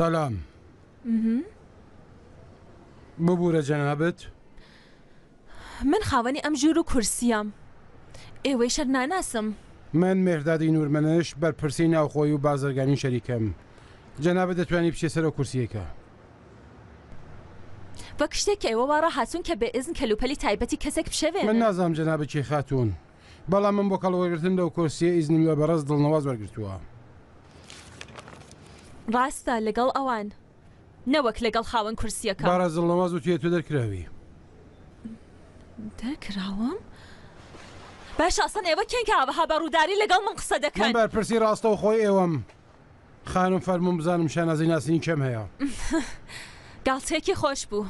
سلام ببوورە جەنابەت من خاوەنی ئەم ژوور و کورسیام ئێوەی شەر ناناسم من مێردادی نورمەنش بەرپرسی ناوخۆی و بازرگانی شەریکەم جەنابەت دەتوانی بچێ سەرە کورسیەکە وەک شتێک ئێوە وا ڕاهاتوون کە بێ ئیزن کەلوپەلی تایبەتی کەسێک بشەوێن من نازانم جەنابەت چی خاتوون بەڵام من بۆ کەڵوەگرتن لەو کورسیە ئیزنم لە بەڕێز دڵنەواز وەرگرتووە ڕاستە لەگەڵ ئەوان نەوەک لەگەڵ خاوەن کورسیەکە بەڕێز دڵنەواز و توێ تۆ دەرکراوی دەرکراوم؟ باش ئاسان ئێوە کێن کە ئاوەها بەڕووداری لەگەڵ من قسە دەکەن من بەرپرسی ڕاستە و خۆی ئێوەم خانم فەرموم بزانم شانازی ناسینی کەم هەیە گاڵتەیەکی خۆش بوو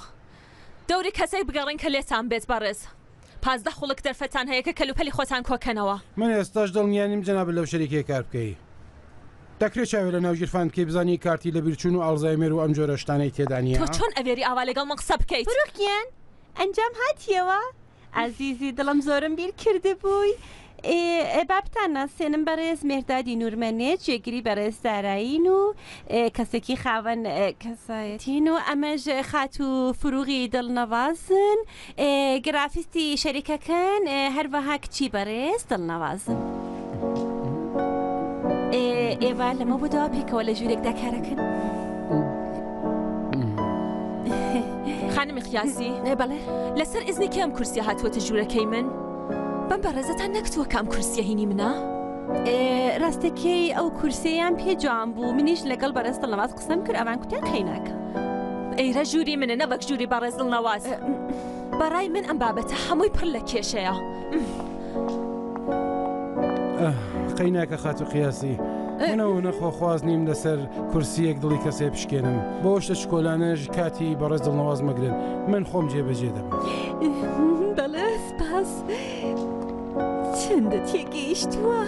دەوری کەسێک بگەڕین کە لێتان بێت بەڕێز 15 خوڵک دەرفەتان هەیە کە کەلوپەلی خۆتان کۆکەنەوە من ئێستاش دڵنیانیم جەنابەت لەو شەریکەیە کار بکەی دەکرێت چاوێ لە ناوگیرفان بکەی بزانی کارتی لە بیرچوون و ئەڵزایمێر و ئەم جۆرە شتانەی تێدا نیە تۆ چۆن ئەوێری ئاوا لەگەڵ من قسە بکەیت فروغیان ئەنجام هاتیەوە عزیزی دڵم زۆرم بیر کرده بووی بابتان ناسێنم بەڕێز مێردادی نورمەنێت جێگیری بەڕێز دارایین و کەسێکی خاوەن کەسایەتین و ئەمەش خات و فروغی دڵنەوازن گرافیستی شەریکەکەن هەروەها کچی بەڕێز دڵنەوازن ئێوە لەمە بۆداوا پێکەوە لە ژوورێکدا کارەکەن خانمی خیاسی بەڵێ لەسەر ئیزنی کێ ئەم کورسیە هاتووەتە ژوورەکەی من بەم بەڕێزەتان نەکتووە کە ئەم کورسیە هینی منە ڕاستەکەی ئەو کورسەیان پێ جوان بوو منیش لەگەڵ بەڕێز دڵنەواز قسەم کرد ئەوان کوتیان خەیناکە ئەیرە ژووری منە نەوەک ژووری بەڕێز دڵنەواز بەڕای من ئەم بابەتە هەمووی پڕ لە کێشەیە قەیناکە خات و قیاسی منەوە نەخۆ خواز نیم لەسەر کورسیەک دڵی کەسێ پشکێنم بۆ شتە شکۆلانەش کاتی بەڕێز دڵنەواز مەگرن من خۆم جێبەجێ دەبم. بەڵێ سپاس چەندە تێگەیشتووە.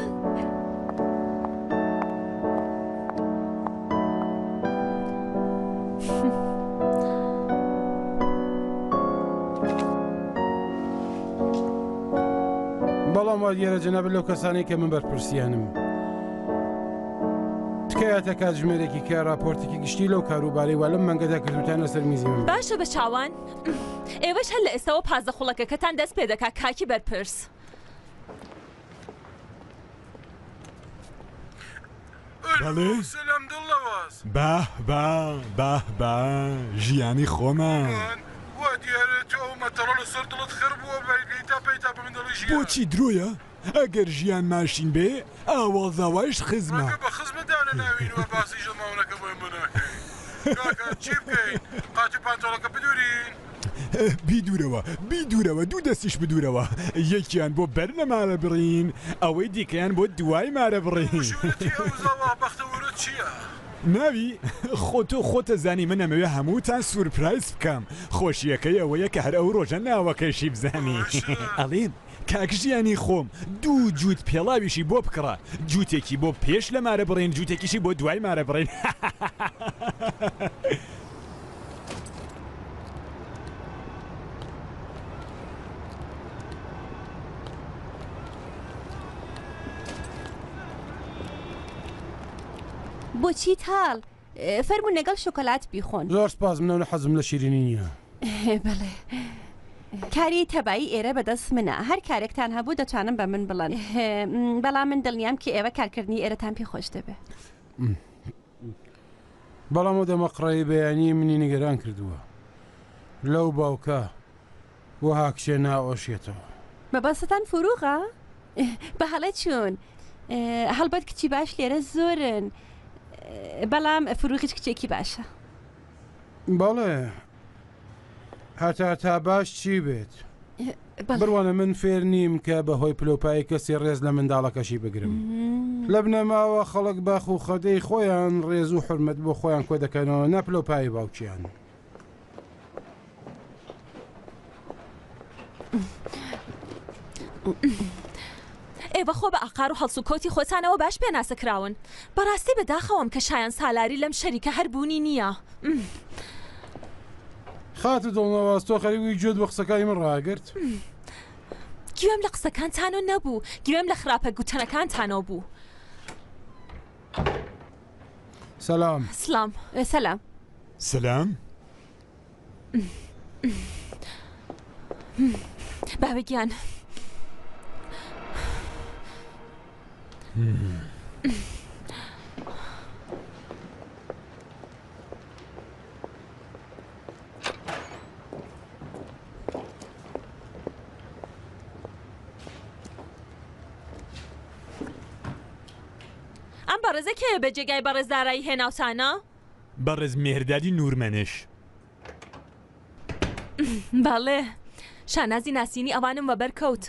بەڵام وا دیارە جەناب لەو کەسانەی کە من بەرپرسیانم تکایەتە کات ژمێرێکی کە راپۆرتێکی گشتی لەو کاروبارەی وا لەم مانگەدا کردوتانە سەر میزی من. باشە بە چاوان ئێوەش هەر لە ئێستاوە پازە خوڵەکەکەتان دەست پێ دەکات کاکی بەرپرس. بەڵێ سەلام دڵنەواز. با ژیانی خۆمان وا دیارە تۆ ئەو مەتەڕە لەسەر دڵت خڕ بووە بەرگەیتا پەیتا بە من دڵی ژیان. بۆچی درۆیە؟ ئەگەر ژیان ماشین بێ ئاوازاوایش خزمە. بە خزمەدانە ناوینەوە باسی ژەماونەکە بۆی منەکەی. کاکە چی بکەین؟ قاتی پانتۆڵەکە بدورین. بیدورەوە دوو دەستیش بدورەوە یەکیان بۆ بەر لە مارە بڕین ئەوەی دیکەیان بۆ دوای مارە بڕین. بەختەوەرە چییە؟ ناوی خۆتە زانی من ئەمەوێ هەمووتان سورپرایز بکەم خۆشیەکەی ئەوەیە کە هەر ئەو ڕۆژە ناوەکەشی بزانی. ئەڵێن کاکژیانی خۆم دوو جووت پێڵاویشی بۆ بکڕە جووتێکی بۆ پێش لە مارە بڕین جووتێکیشی بۆ دوای مارە بڕین. بۆچی تاڵ فەرموون لەگەڵ شۆکۆلات بیخۆن. زۆر سپاس منەوە حەزم لە شیرینی نییە. بەڵێ کاری تەبایی ئێرە بەدەست منە هەر کارێکتان هەبوو دەتوانم بە من بڵێن بەڵام من دڵنیام کە ئێوە کارکردنی ئێرەتان پێ خۆش دەبێت. بەڵام و دەمەقڕی بەیانی منی نیگەران کردووە لەو باوکە وەها کشێ ناوەشێتەوە. مەبەستتان فروغە؟ بە هەڵە چوون هەڵبەت کچی باش لێرە زۆرن بەڵام فروغیش کچێکی باشە. بەڵێ هەتا باش چی بێت؟ بڕوانە من فێر نیم کە بەهۆی پلۆپایی کەسی ڕێز لە منداڵەکەشی بگرم. لە بنەماوە خەڵک باخ و خەدەی خۆیان ڕێز و حرمەت بۆ خۆیان کۆ دەکەنەوە نە پلۆپایی باوکیان. ئێوە خۆ بە ئاقار و هەڵس و کۆتی خۆتانەوە باش پێناسەکراون بەڕاستی بەداخەوەم کە شایان سالاری لەم شەریکە هەربوونی نییە. خات و دڵنەواز تۆ خەریوی گوێت بە قسەکانی من ڕاگرت؟ گوێم لە قسەکانتانۆ نەبوو گوێم لە خراپە گوتەنەکانتانەوە بوو. سەلام. سەلام. باوەگیان ئەم بەڕێزە کێ بە جێگای بەڕێزدارایی هێناوتانە؟ بەڕێز مێردادی نورمەنش. باڵێ شانازی ناسینی ئەوانم بە بەرکەوت.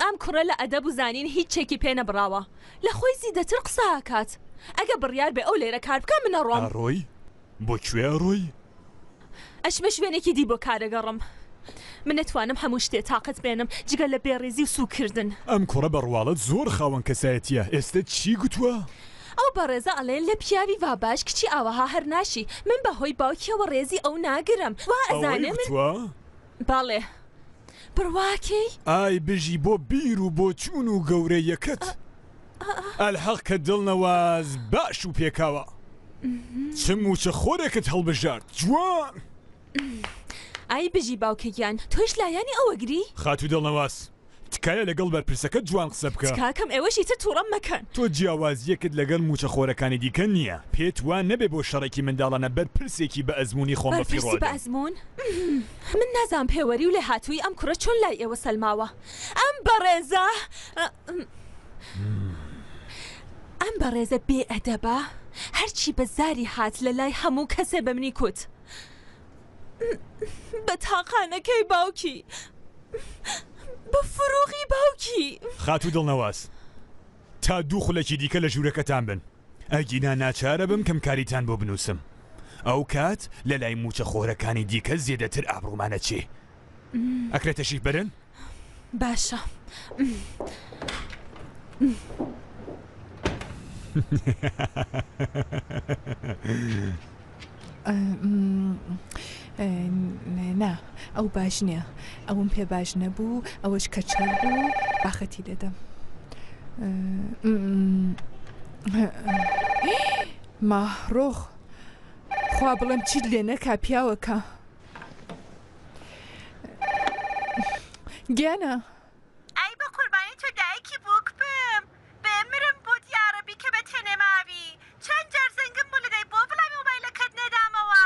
ئەم کوڕە لە ئەدەب و زانین هیچ چێکی پێ نەبراوە لە خۆی زیدەتر قسە هاکات ئەگە بڕیار بێ ئەو لێرە کار بکە منە ڕۆم. ئەڕۆی بۆ کوێ ئەڕۆی؟ ئەشمە شوێنێکی دی بۆ کارەگەڕم من نتوانم هەموو شتێ تااقت بێنم جگە لە بێڕێزی و سوکردن. ئەم کوڕە بەڕواڵەت زۆر خاوەن کەسایەتیە ئێستا چی گوتووە؟ ئەو بەڕێزە ئەڵێن لە پیاوی واباش کچی ئاوەها هەر ناشی من بەهۆی باوکیەوە ڕێزی ئەو ناگرم وا ئەزانێ من باڵێ بڕواکەی ئای بژی بۆ بیر و بۆ چوون و گەورە یەکەت ئەلحەق کە دڵنەواز باش و پێکاوە چم و چە خۆرێکت هەڵبژارد جوان. ئای بژی باوکەگیان تۆش لایانی ئەوەگری؟ خاتو دڵنەواز تکایە لەگەڵ بەرپرسەکە جوان قسە بکە. کاکەم ئێوەشی تر تووڕەم مەکەن. تۆ جیاوازیەکت لەگەڵ موچە خۆرەکانی دیکە نییە پێت وان نەبێ بۆ شەڕێکی منداڵانە بەرپرسێکی بە ئەزمموی خۆم بەفیڕۆ بە ئەزمون من نازان پێوەری و لێ هاتووی ئەم کوڕە چۆن لای ئێوە سەلماوە ئەم بەڕێزە بێ ئەدەبە هەرچی بە زاری هات لە لای هەموو کەسێ بە منی کوت بە تاقانەکەی باوکی بە فروغی باوکی. خاتو دڵنەواز تا دوو خولەکی دیکە لە ژوورەکەتان بن ئەگینا ناچارە بم کەم کاریتان بۆ بنووسم ئەو کات لە لای موچە خۆرەکانی دیکە زیێدەتر ئابڕوومانە چێ ئەکرێتەشی برن؟ باشە نا ئەو باش نییە ئەوم پێ باش نەبوو ئەوەش کەچەڵ بوو باخەتی دەدەم ماڕۆخ خوا بڵم چیت لێ نەکا پیاوەکە گیانە ئەی بە قوربانی تۆ دایکی بووک بم بێمرم بۆ دیارەبی کە بە تێنێماوی چەند جار زەنگم بوو لەدەی بۆ بڵامی مۆبایلەکەت نەدامەوە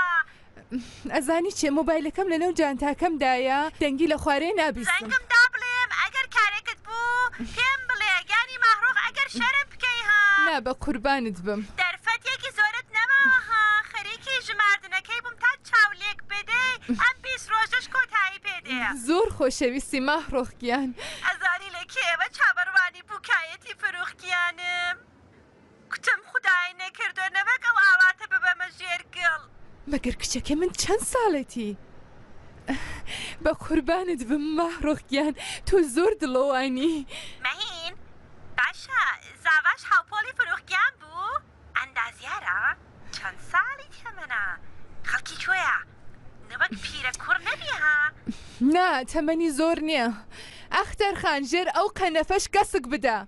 ئەزانی چێ مۆبایلەکەم لەنەو جانتاکەمدایە دەنگی لە خوارەیە نابیستم زەنگم دا بڵێم ئەگەر کارێکت بوو پێم بڵێ گیانی ماهڕۆخ ئەگەر شەرم بکەی ها نا بە قوربانت بم دەرفەتێکی زۆرت نەماوە ها خەریکی ژماردنەکەی بووم تا چاولێک بدەی ئەم 20 ڕۆژەش کۆتایی پێدەیە زۆر خۆشەویستی ماهڕۆخگیان ئەزانی لە کێوە چابەڕوانی بووکایەتی فروخگیانم کوتم خودای نەکردو نەوەک ئەو ئاواتە ببەمە ژێرگڵ مەگەر کچەکە من چەند ساڵێتی بە قوربانت بم ماهڕۆخگیان تۆ زۆر دڵۆوانی مەهین باشە زاواش هاوپۆلی فروخگیان بوو ئەندازیارە چەند ساڵی تەمەنە خەڵکی کوێیە نەوەک پیرە کوڕ نەبی ها نا تەمەنی زۆر نییە ئەختەرخان ژێر ئەو قەنەفەش کەسک بدە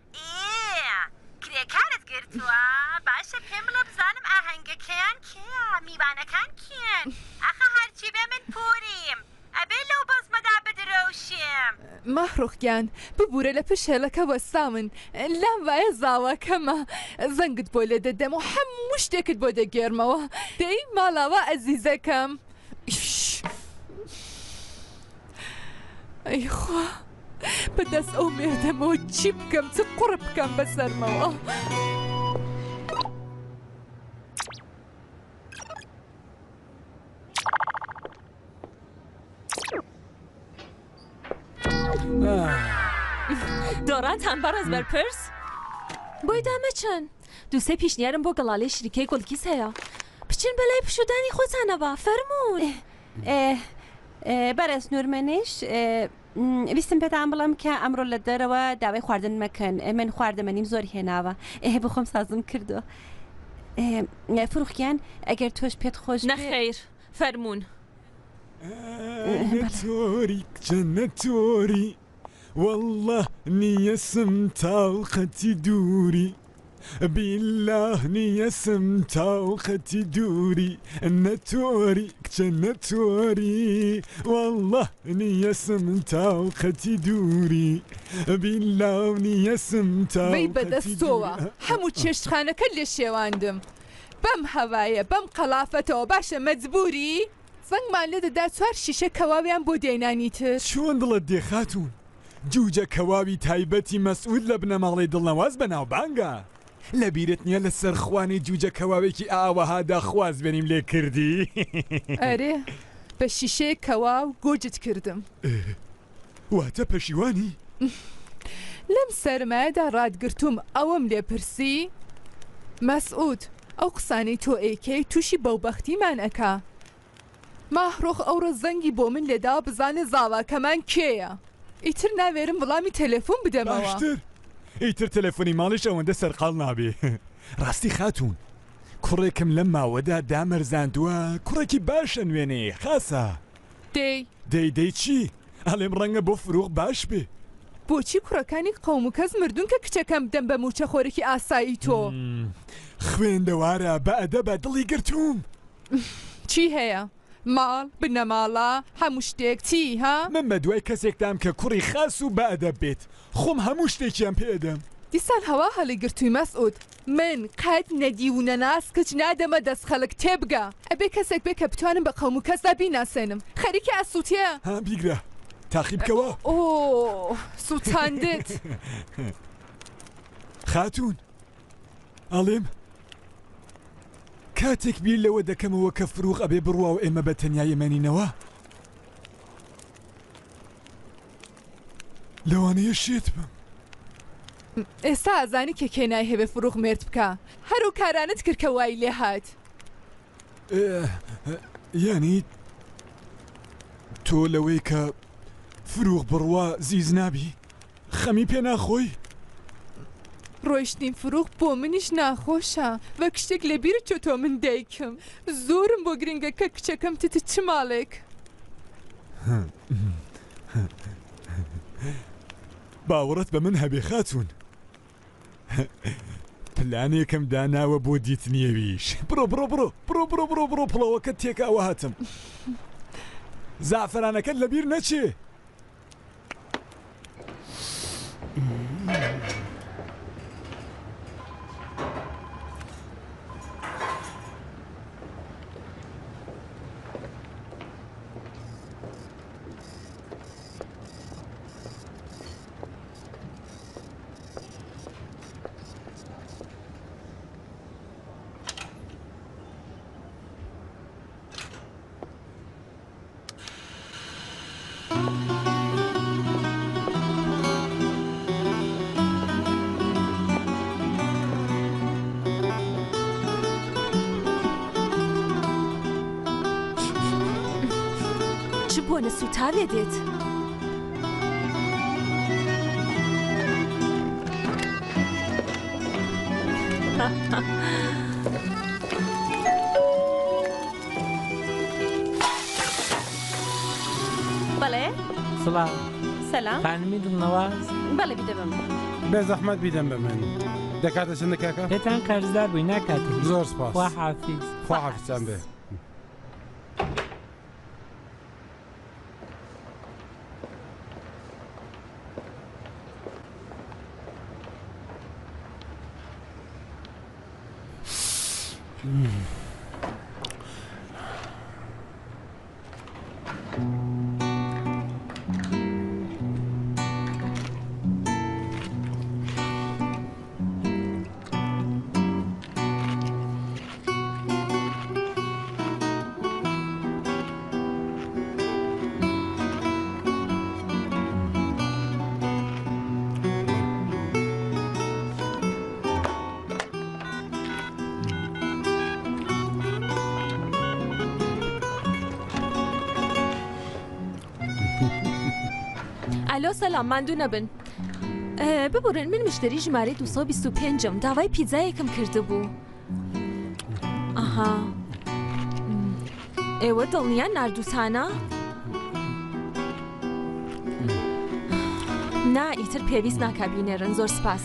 کرێکارت گرتووە باشە پێم بڵە بزانم ئاهەنگەکەیان کێیە میوانەکان کێن ئەخە هەرچی بێ من پوریم ئەبێ لەو بەزمەدا بدرەوشیم ماهڕۆخگیان ببوورە لە پشت هێلەکە وەستا من لام وایە زاواکەمە زەنگت بۆ لێ دەدەم و هەموو شتێکت بۆ دەگێرمەوە دەی ماڵاوە ئەزیزەکەم ئەی خوا بەدەست ئەو مێردەمەوە چی بکەم چ قوڕ بکەم بەسەرمەوە دۆڕانتان بەڕێز بەرپرس بۆی دامەچن دووسێ پیشنیارم بۆ گەڵاڵی شریکەی گۆلکیس هەیە بچین بەلای پشودانی خۆتانەوە فەرموون بەرەز نورمەنیش ویستم پێتان بڵم کە ئەمڕۆ لە دەرەوە داوای خواردن مەکەن من خواردەمەنیم زۆر هێناوە بخۆم سازم کردو فروخیان ئەگەر تۆش پێت خۆش نەخەیر فەرموون نەتۆری کچە نەتۆری والله نیەسم تاوقەتی دووری بالله نیەسم تاوقەتی دووری نەتۆری کچە نەتۆری والله نیەسم تاوقەتی دووری بالله نیەسم بەی تاوقەتی بەدەستۆوە هەموو چێشتخانەکە لێ شێواندم بەم هەوایە بەم قەلافەتەوە باشە مەجبوری زەنگمان لێ دەدا 4 شیشە کەواویان بۆ دێنانی تر چۆن دڵت دێخاتون جوجە کەواوی تایبەتی مەسعود لە بنەماڵی دڵنەواز بەناوبانگە لە بیرت نییە لە سەرخوانی جوجە کەواوێکی ئاوەهادا خواز بێنیم لێ کردی ئەرێ بە شیشەیە کەواو گۆجت کردم واتە پەشیوانی لەم سەرمایەدا ڕادگرتوم ئەوەم لێ پرسی مەسعود ئەو قسانەی تۆ ئەیکەی تووشی بەوبەختیمان ئەکا ماهڕۆخ ئەوڕۆ زەنگی بۆ من لێدا بزانێ زاواکەمان کێیە ئیتر ناوێرم وڵامی تەلەفۆن بدەمەوە باشتر ئیتر تەلەفۆنی ماڵیش ئەوەندە سەرقاڵ نابێ ڕاستی خاتون کوڕێکم لەم ماوەدا دامەرزاندووە کوڕێکی باشە نوێنێ خاسە دەی چی ئەڵێم ڕەنگە بۆ فروغ باش بێ بۆچی کوڕەکانی قەوم و کەس مردوون کە کچەکەم بدەم بە موچە خۆرەی ئاسایی تۆ خوێندەوارە بە ئەدەبە دڵی گرتووم چی هەیە؟ ماڵ بنەماڵە هەموو شتێک چی ها؟ من بە دوای کەسێکتام کە کوڕی خاس و بە ئەدەب بێت خۆم هەموو شتێکیان پێدەم دیسان هەوا هەڵی گرتووی مەسعود من قەت نەدی و نەناس کچ نادەمە دەست خەڵک تێبگە ئەبێ کەسێک بێ کە بتوانم بە قەوم و کەسدا بیناسێنم خەریکی ئاسووتیە ها بیگرە تاقی بکەوە ئۆ سووتاندت خاتون ئەڵێم کاتێک بیر لەوە دەکەمەوە کە فروغ ئەبێ بڕوا و ئێمە بە تەنیا ئێمەنینەوە لەوانەیە شێت بم ئێستا ئازانی کە کێنای هەبێ فروغ مرد بکە هەرو کارانت کرد کە وای لێ هات یعنی تۆ لەوەی کە فروغ بڕوا زیز نابی خەمی پێ ناخۆی ڕۆیشتین فروغ بۆ منیش ناخۆشە بە کشتێک لە بیرە چۆ تۆ من دایکم زۆرم بۆ گرنگە کە کچەکەم تتە چ ماڵێک باوەڕەت بە من هەبێ خاتون پلانێکم داناوە بۆ دیتنیەویش بڕۆ بڕۆ بڕۆ بڕۆ بڕۆ بڕۆ بڕۆ پڵەوەکە تێکاوە هاتم زعفرانەکەت لەبیر نەچێ بۆنە سوتاوێ دێت بەڵێ سڵاو سەلام خانمی دڵنەواز بەڵێ بیدە بە من بێ زەحمەت بیدەم بە من دەکاتە چندە کاکە پێتان قەرزدار بووی ناکاتێ زۆر سپاس خوا حافیز خوا حافیزتان بێ ئەلۆ سەلام ماندوو نەبن ببورن من مشتری ژمارەی 225م داوای پیتزایەکم کرده بوو ئاها ئێوە دڵنیان ناردووتانە؟ نا ئیتر پێویست ناکبینێرن زۆر سپاس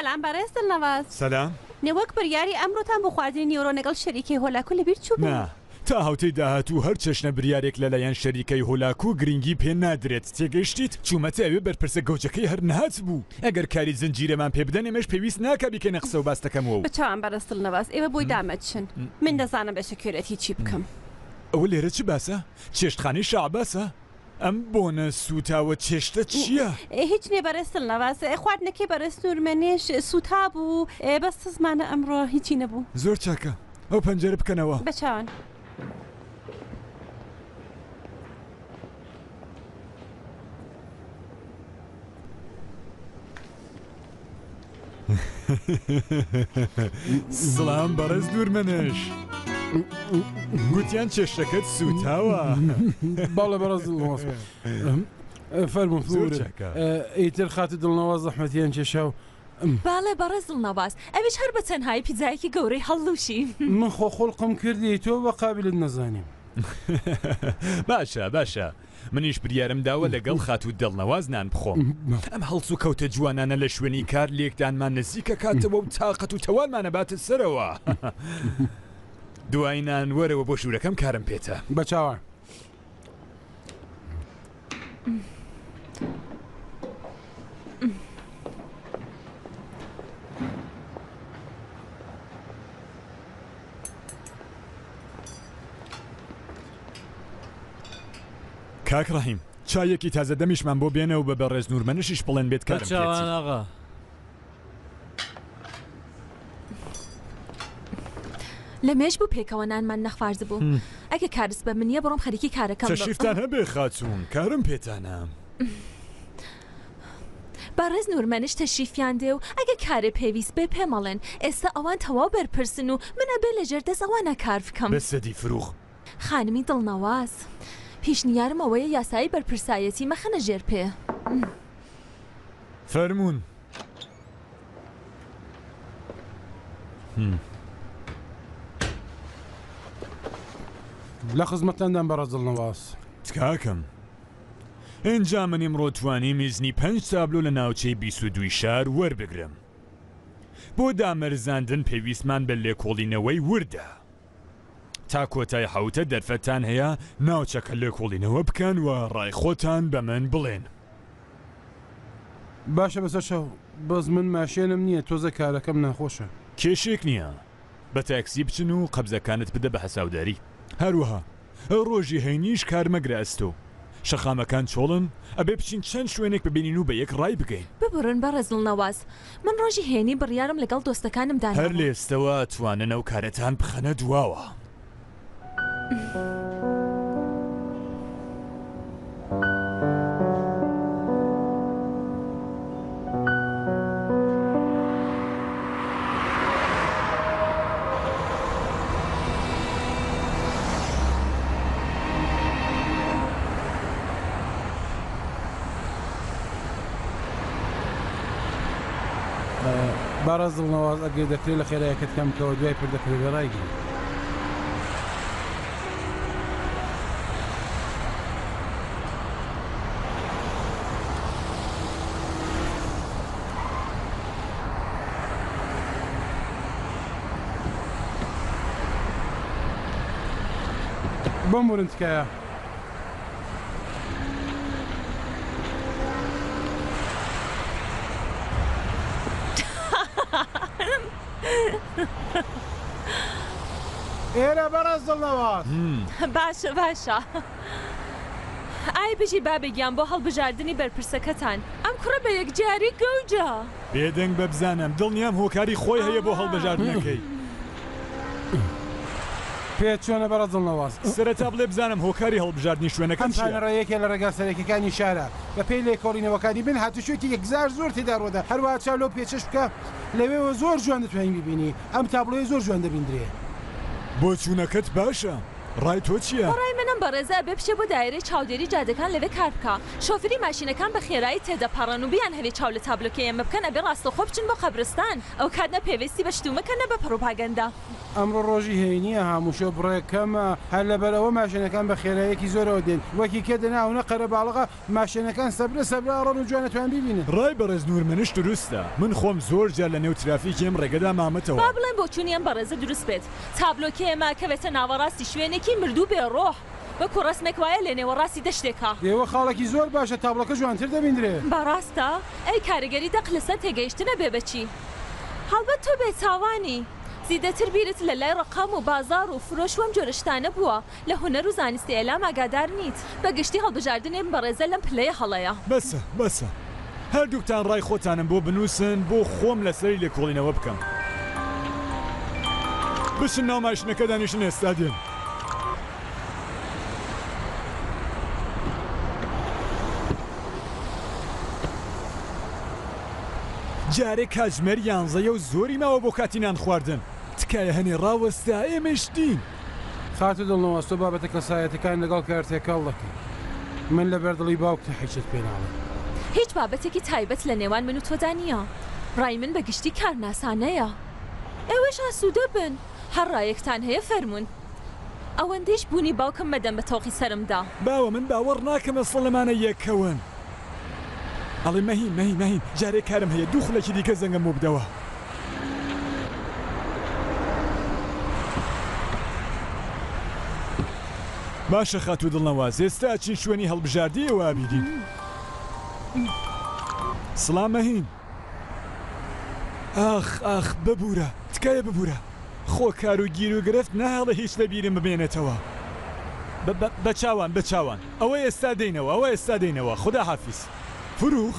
سلام بەڕێز دڵنەواز سەلام نێوەک بڕیاری ئەمڕۆتان بۆ خواردنی نیۆرۆ لەگەڵ شەریکەی هۆلاکو لەبیر چوو نا تا هەوتەی داهاتوو هەر چەشنە بریارێک لەلایەن شەریکەی هۆلاکو گرنگی پێ نادرێت تێگەیشتیت چوومەتە ئەوێ بەرپرسە گەوجەکەی هەر نهات بوو ئەگەر کاری زنجیرەمان پێ بدەن ئێمەش پێویست ناکە بیکەنە قسە و باستەکەمەوە بچوان بەڕێز دڵنەواز ئێوە بۆی دامەچن من دەزانم بە شەکوێرەتی چی بکەم ئەوە لێرە چی باسە؟ چێشتخانەی شەعباسە؟ ئەم بۆنە سوتاوە چێشتە چییە؟ هیچ نێ بەڕێز دڵنەواز خواردنەکەی بەڕێز نورمەنێش سوتا بوو بەس زمانە ئەمڕۆ هیچی نەبوو زۆر چاکە ئەو پەنجەرە بکەنەوە بچوان سڵام بەڕێز دوورمەنش گوتیان چێشتەکەت سوتاوە باڵێ بەڕێز دڵنەواز فەرموو ئیتر خاتی دڵنەواز زەحمەتیان کێشا و باڵێ بەڕێز دڵنەواز ئەویش هەر بە تەنهایی پیتزایەکی گەورەی هەڵدوشی من خۆ خۆڵقم کردی تۆ بە قابلت نەزانیم باشە باشە منیش بریارم داوە لەگەڵ خاتوو دڵنەواز نان بخۆم ئەم هەڵسو کەوتە جوانانە لە شوێنی کار لێکدانمان نزیکە کاتەوە و تااقەت و تەوانمانە باتە سەرەوە دوایینان وەرەوە بۆ ژوورەکەم کارم پێێتە بە چاوان کاک ڕەحیم چایەکی تازە دەمیشمان بۆ بێنە و بە بەڕێز نورمەنشیش بڵێن بێت کارم چاوان ئاغا لە مێش بوو پێکەوەنانمان نەخوارد بوو ئەگە کارس بە منیە بڕۆم خەریکی کارەکەم تەشریفتان هەبێ خاچوون کارم پێتانە بەڕێز نورمەنش تەشریفیان دێ و ئەگە کارێ پێویست بێ پێمەڵێن ئێستا ئەوان تەواو بەرپرسن و منە بێ لەژێر دەست ئەوانە کار بکەم بەسەدی فروغ خانمی دڵنەواز پیشنیارم ئەوەیە یاسایی بەرپرسایەتی مەخەنە ژێر پێ فەرموون لە خزمەتتاندان بەڕێز دڵنەواز تکاکەم ئینجا من ئیمڕۆ توانی میزنی 5 تابلۆ لە ناوچەی 22 شار وەربگرم بۆ دامەرزاندن پێویستمان بە لێکۆڵینەوەی وردە تا کۆتای حوتە دەرفەتان هەیە ناوچەکە لێکۆڵینەوە بکەن و ڕای خۆتان بە من بڵێن باشە بەسەر شەو بەس من ماشێنم نییە تۆزە کارەکەم ناخۆشە کێشێک نییە بە تاکسی بچن و قەبزەکانت بدە بە حەساوداری هەروەها ڕۆژی هەینیش کارمەگرە ئەستۆ شەخامەکان چۆڵن ئەبێ بچین چەند شوێنێک ببینین و بە یەک ڕای بگەین ببڕن بەڕێز دڵنەواز من ڕۆژی هێنی بڕیارم لەگەڵ دۆستەکانم دانا هەر لێستەوە توانن ئەو کارەتان بخەنە دواوە بەڕێز دڵنەواز ئەگەر دەکرێت لە خێرایەکەت کەمکەوە دوای پردەکرێت لە ڕایگیری بمورن تکایە ئێرە بەڕێز دڵنەواز باشە باشە ئای بژی بابێگیان بۆ هەڵبژاردننی بەرپرسەکەتان ئەم کوڕە بە یەکجاری گەوجە بێدەنگ بە بزانم دڵنیام هۆکاری خۆی هەیە بۆ هەڵبژاردنەکەی پێ چۆنە بەڕێز دڵنەواز سەرەتا بڵێ بزانم هۆکاری هەڵبژاردننی شوێنەکەم ڕێیەکێ لە ڕێگا سەرەکیەکانی شارە بە پێی لێکۆڵینەوەکانی بن هاتوشوێتی یەکزار زۆر تێدا ڕۆدا هەروە چاو لەو پێچەش بکە لەوێەوە زۆر جوان دەتوانین ببینی ئەم تابلۆی زۆر جوان دەبیندرێ بۆ چوونەکەت باشە ڕای تۆ چییە؟ ڕای منم بەڕێزە بێ بچێ بۆ دایرەی چاودێری جادەکان لەوێ کار بکە شۆفری ماشینەکان بە خێرایی تێدەپەڕن و بیان هەوێ چاو لە تابلۆکە ئێمە بکەن ئەبێ ڕاستەخۆ بچن بۆ قەبرستان ئەو کاتە پێویستی بە شتومەکەنە بە پڕۆپاگەندا ئەمڕۆ ڕۆژی هەینیە هەمووشە بڕێکەمە هەر لەبەرەوە ماشینەکان بە خێرایەکی زۆرەوە دێن وەکی کێ دەناونە قەرە باڵغا ماشینەکان سەبرە ڕۆن و جوانەتوان ببینن ڕای بەڕێز نورمەنش دروستە من خۆم زۆر جار لە نێو ترافیکیم ڕێگەدا مامەتەوە با بڵێن بۆ چونیان بەڕێزە دروست بێت تابلۆکە ئێمە کەوێتە ناوەڕاستی شوێنێکی مردوو بێڕۆح وەکو ڕسمێک وایە لە نێوەڕاستی دەشتێکە ئێوە خاڵێکی زۆر باشە تابلۆکە جوانتر دەبیندرێ بەڕاستە ئەی کاریگەری دەق لەسەر تێگەیشتنە بێ بەچی هەڵبەت تۆ بێتاوانی زیدەتر بیرت لە لای ڕقام و بازار و فرۆش وەم جۆرەشتانە بووە لە هونەر و زانستی ئێلام ئاگادار نیت بەگشتی هەڵبژاردنێن بەڕێزە لەم پلەیە هەڵەیە بەسە هەردووکتان ڕای خۆتانم بۆ بنووسن بۆ خۆم لەسەری لێکۆڵینەوە بکەم بچن ناو ماشینەکە دانیشن ئێستا دێن جارێک کاتژمێر 11 و زۆری ماوە بۆ کاتینان خواردن تکایە هەنێ ڕاوەستا ئێمەشتین خاتە دڵنەواز تۆ بابەتە کەسایەتەکان لەگەڵ کارتێکاڵ دەکەی من لە بەردڵی باوکتە حیچت پێناڵم هیچ بابەتێکی تایبەت لە نێوان من و تۆدا نییە ڕای من بەگشتی کارناسانەیە ئێوەش ئاسوودە بن هەر ڕایەکتان هەیە فەرمونون ئەوەندەیش بوونی باوکم مەدەم بە تۆقی سرمدا باوە من باوەڕ ناکەمە سڵەمانە یەکەون ئەڵێ مەهین جارێک کارم هەیە دوو خولەکی دیکە زەنگەم بۆ بدەوە باشە خاتوو دڵنەواز ئێستا چین شوێنی هەڵبژاردی ئەوە بیدین سڵام مەهین ئاخ ببوورە تکایە ببوورە خۆ کار و گیر و گرفت نهاڵە هیچ لە بیرم ببێنێتەوە بەچاوان ئەوە ئێستا دێنەوە خدا حافیز فروخ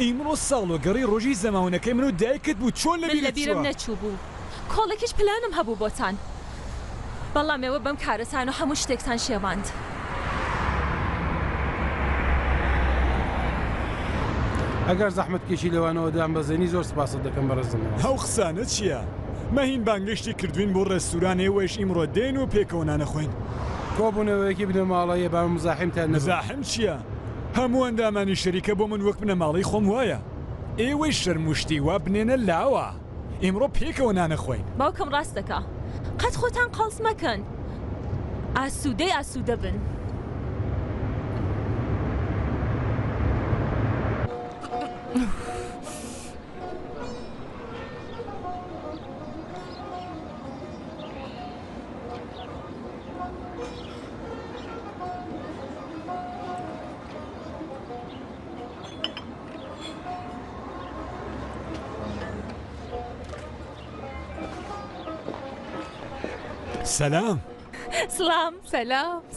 ئیمڕۆ ساڵۆ گەڕی ڕۆژی زەماونەکەی من و دایکت بوو چۆن لەبیرم نەچوو بوو کۆڵێکیش پلانم هەبوو بۆتان بەڵام ئێوە بەم کارەتان و هەموو شتێکتان شێواند ئەگەر زەحمەت کێشی لەوانەوە دام بەزێنی زۆر سپاست دەکەم بەڕێزمەوە هەو قسانە چییە؟ مەهین بانگشتی کردوین بۆ ڕێستوران ئێوەش ئیمڕۆ دێن و پێکەوە نەخۆین کۆبوونەوەیەکی بنەماڵەیە با مزاحمتان نەزاحم چییە؟ هەموو ئەندامانی شەریکە بۆ من وەک بنەماڵی خۆم وایە ئێوەی شەرموشتی وا بنێنە لاوە ئیمڕۆ پێکەوە نانەخۆین باوکەم ڕاست دەکا قەت خۆتان قەڵس مەکەن ئاسوودە بن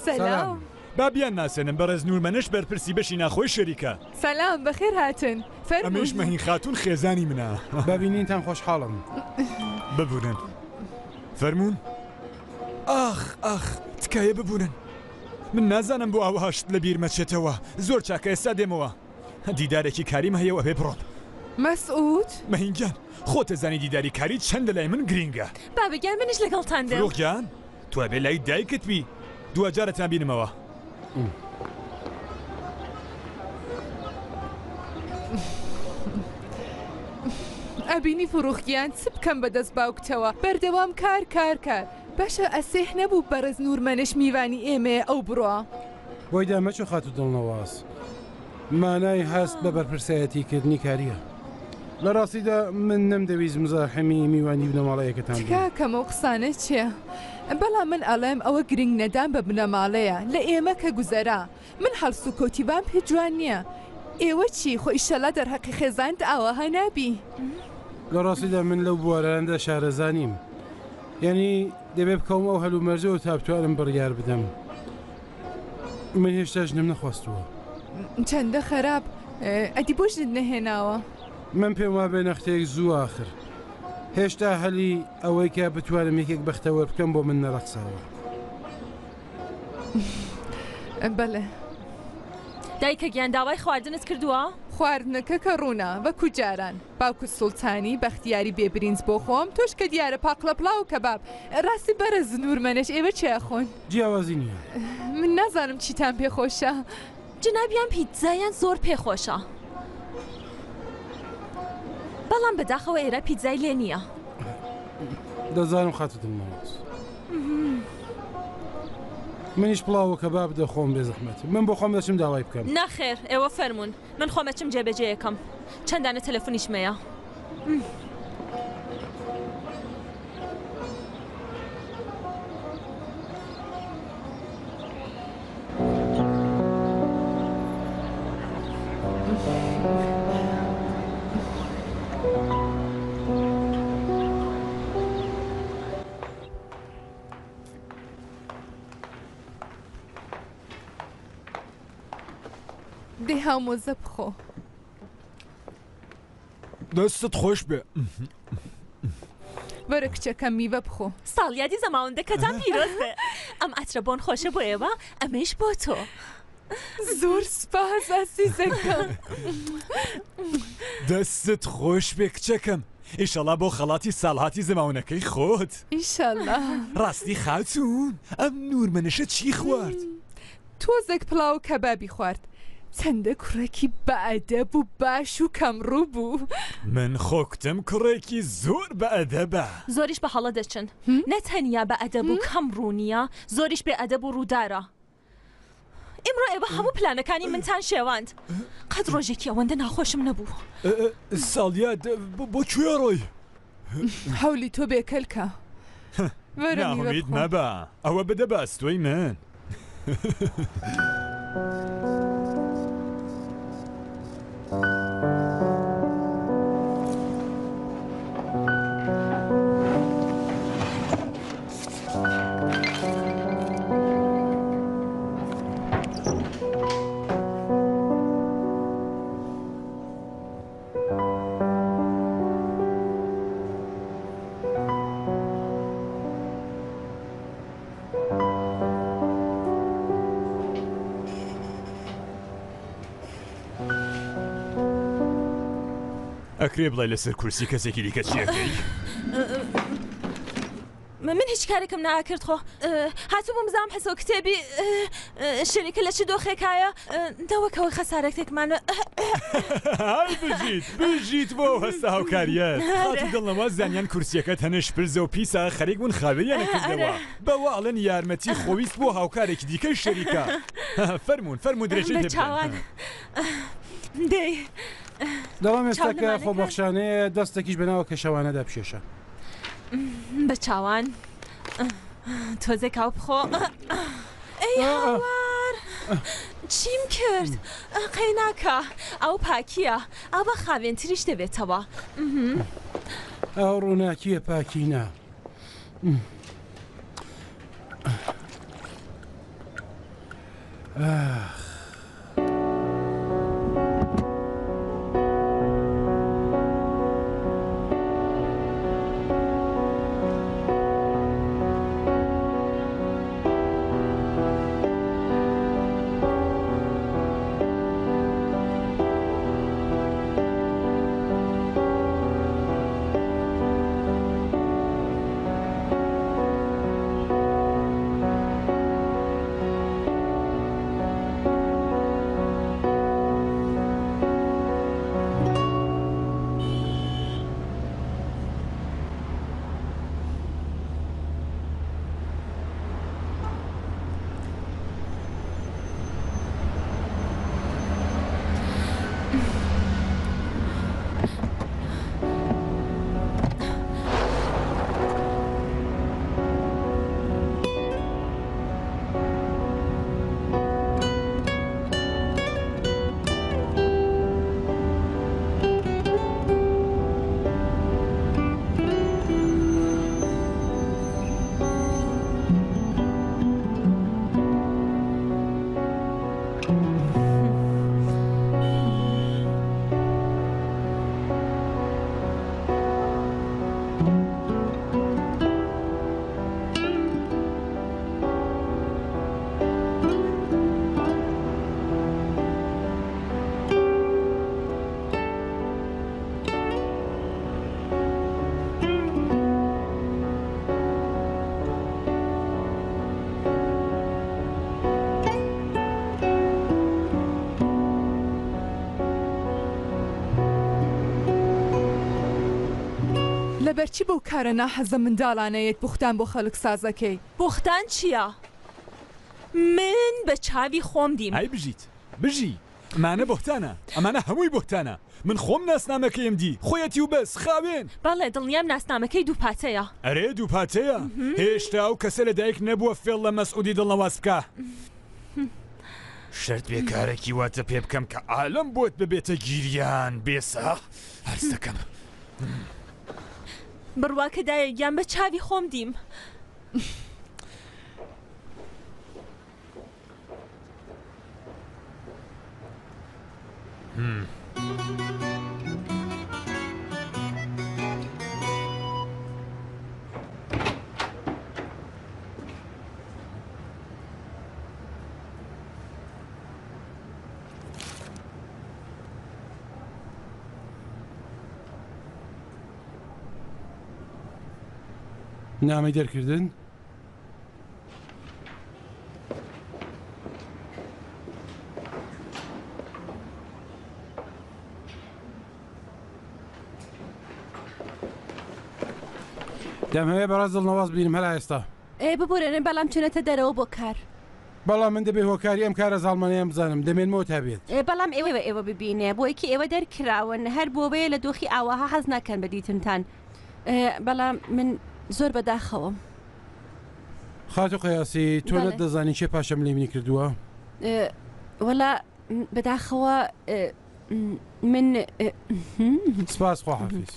سلام بابیان ناسێنم بەڕێز نورمەنش بەرپرسی بەشی ناخۆی شەریکە سەلام بەخێر هاتن ئەمەش مەهین خاتون خێزانی منە ببینینتان خۆشحاڵم ببوونن فەرموون ئاخ تکایە ببوونن من نازانم بۆ ئاوهاشت لە بیر مەچێتەوە زۆر چاکە ئێستا دێمەوە دیدارێکی کاریم هەیەوە پێ بڕۆم مەسعود مەهینگیان خۆتە زانی دیداری کاری چەندە لای من گرینگە بابگیان منیش لەگەڵتان دێم فرۆخگیان تو بێ لای دایکت بی دووە جارەتان بینمەوە ئەبینی فڕوخگیان چ بکەم بەدەست باوکتەوە بەردەوام کار باشە ئەسێح نەبوو بەڕێز نورمەنش میوانی ئێمە ئەو بڕۆ بۆی دامەچ و خات و دڵنەواز مانای هەست بە بەرپرسایەتیکردنی کاریە لە ڕاستیدا من نەمدەویست مزاحمی میوانی بنەماڵەیەکەتان کاکەمە و قسانە چییە؟ بەڵام من ئەڵێم ئەوە گرنگ نەدان بە بنەماڵەیە لە ئێمە کە گوزەرا من هەڵس و کۆتیبان پێ جوان نییە ئێوە چی خۆ ئیشەڵا دەرهەقی خێزانت ئاوەها نابی لە ڕاستیدا من لەو بواراندا شارەزانیم یعنی دەبێ بکەوم ئەو هەلو مەرجەوە تا بتوانم بڕیار بدەم من هێشتا ژنم نەخواستووە چەندە خەراب ئەدی بۆ ژنت نەهێناوە من پێم وا بێ نەختەیەک زوو آخر هێشتا هەلی ئەوەی کە بتوانم یەکێک بەختەوە بکەم بۆ من نەڕەقساوە بەڵێ دایکە گیان داوای خواردنت کردووە؟ خواردنەکە کە ڕوونا وەکو جاران باوکو سوڵتانی بەختیاری بێبرینز بۆ خۆم تۆش کە دیارە پاقلە پڵاو کەباب ڕاستی بەرە زنورمەنش ئێوە چیاخۆن؟ جیاوازی نییە من نازانم چیتان پێخۆشە جنابیان پیتزایان زۆر پێخۆشە بەڵام بەداخەوە ئێرە پیتزای لێ نییە دەزانم خاتت دڵنەواز منیش پڵاوە کەباب دەخۆم بێ زەحمەت من بۆ خۆم دەچم داوای بکەم نەخێر ئێوە فەرمونون من خۆمەچم جێبەجێ یەکەم چەندانە تەلەفۆنیشمەیە دێ هاومۆزە بخۆ دەستت خۆش بێ وەرە کچەکەم میوە بخۆ ساڵیادی زەماوەندەکەتان پیرۆز بێ ئەم ئەترە بۆن خۆشە بۆ ئێوە ئەمەش بۆ تۆ زۆر سپاس ئاسیزەکەم دەستت خۆش بێ کچەکەم ئیشەڵا بۆ خەڵاتی ساڵهاتی زەماونەکەی خۆت ئیشەڵا ڕاستی خاچوون ئەم نورمەنشە چی خوارد؟ تۆزێک پڵاو کەبابی خوارد چەندە کوڕێکی بەئەدەب و باش و کەمڕوو بوو من خۆکتم کوڕێکی زۆر بەئەدەبە زۆریش بە هەڵە دەچن نەتەنیا بە ئەدەب و کەمڕوو نییە زۆریش بێ ئەدەب و ڕوودارە ئێمڕۆ ئێوە هەموو پلانەکانی منتان شێواند قەت ڕۆژێکی ئەوەندە ناخۆشم نەبوو ساڵیاد بۆ کوێ ڕۆی؟ هەولی تۆ بێکەلکە ناهۆمید مەبە ئەوە بدە بە ئەستۆی من ئەکرێ بڵێ لەسەر کورسی کەسێکی دیکە چیەکەی؟ من هیچ کارێکم ناکرد خۆ هاتوو بۆ مزام حەسەوە کتێبی شەریکە لە چ دۆخێکایە دەوەکەوە خەسارەتێکمانە بژیت بۆ هەستا هاوکاریەت خاتی دڵنەوە زانیان کورسیەکەت هەنە شپرزە و پیسە خەریک بوون خاوێریانە کردەوە بەوە ئاڵێن یارمەتی خۆویست بۆ هاوکارێکی دیکەی شەریکە فەرموون درێژەی چاوان دەی دەڵام ئێستاکە خۆبەخشانەیە دەستێکیش بەناوە کەشەوانەدا بشێشە بە چاوان تۆزێک ئاو بخۆ ئەی هاوار چیم کرد قەیناکە ئەو پاکیە ئەو بە خاوێنتریش دەبێتەوە ئەو ڕووناکیە پاکینە لەبەرچی بەو کارە ناحەزە منداڵانەیەت بوختان بۆ خەڵک سازەکەی بوختان چییە؟ من بە چاوی خۆم دیم ئای بژی ئەمانە بوختانە ئەمانە هەمووی بوختانە من خۆم ناسنامەکەیم دی خۆیەتی و بەس خاوێن بەڵێ دڵنیام ناسنامەکەی دووپاتەیە ئەرێ دووپاتەیە هێشتا و کەسە لە دایک نەبووە فێڵ لە مەسعودی دڵنەواز بکە شەرت بێکارێکی واتە پێ بکەم کە عالەم بۆت ببێتە گیریان بێسا هەرستەکەم بڕواکە دایەگیان بە چاوی خۆم دیم نامەی دەرکردن؟ دەمەوێت بەڕاست دڵنەواز بینم هەر ئێستا ببورێنێ بەڵام چونەتە دەرەوە بۆ کار بەڵام من دەبێ هۆکاری ئەم کارە زاڵمانیان بزانم دەمێنمەوە تا بێت بەڵام ئێوە بە ئێوە ببینێ بۆ یەکی ئێوە دەرکراون هەر بۆبەیە لە دۆخی ئاواها حەز ناکەن بە دیتنتان بەڵام من زۆر بەداخەوەم خاتو قیاسی تۆ نەت دەزانی چێ پاشەم لێ منی کردووە؟ وەڵا بەداخەوە من سپاس خواحافیز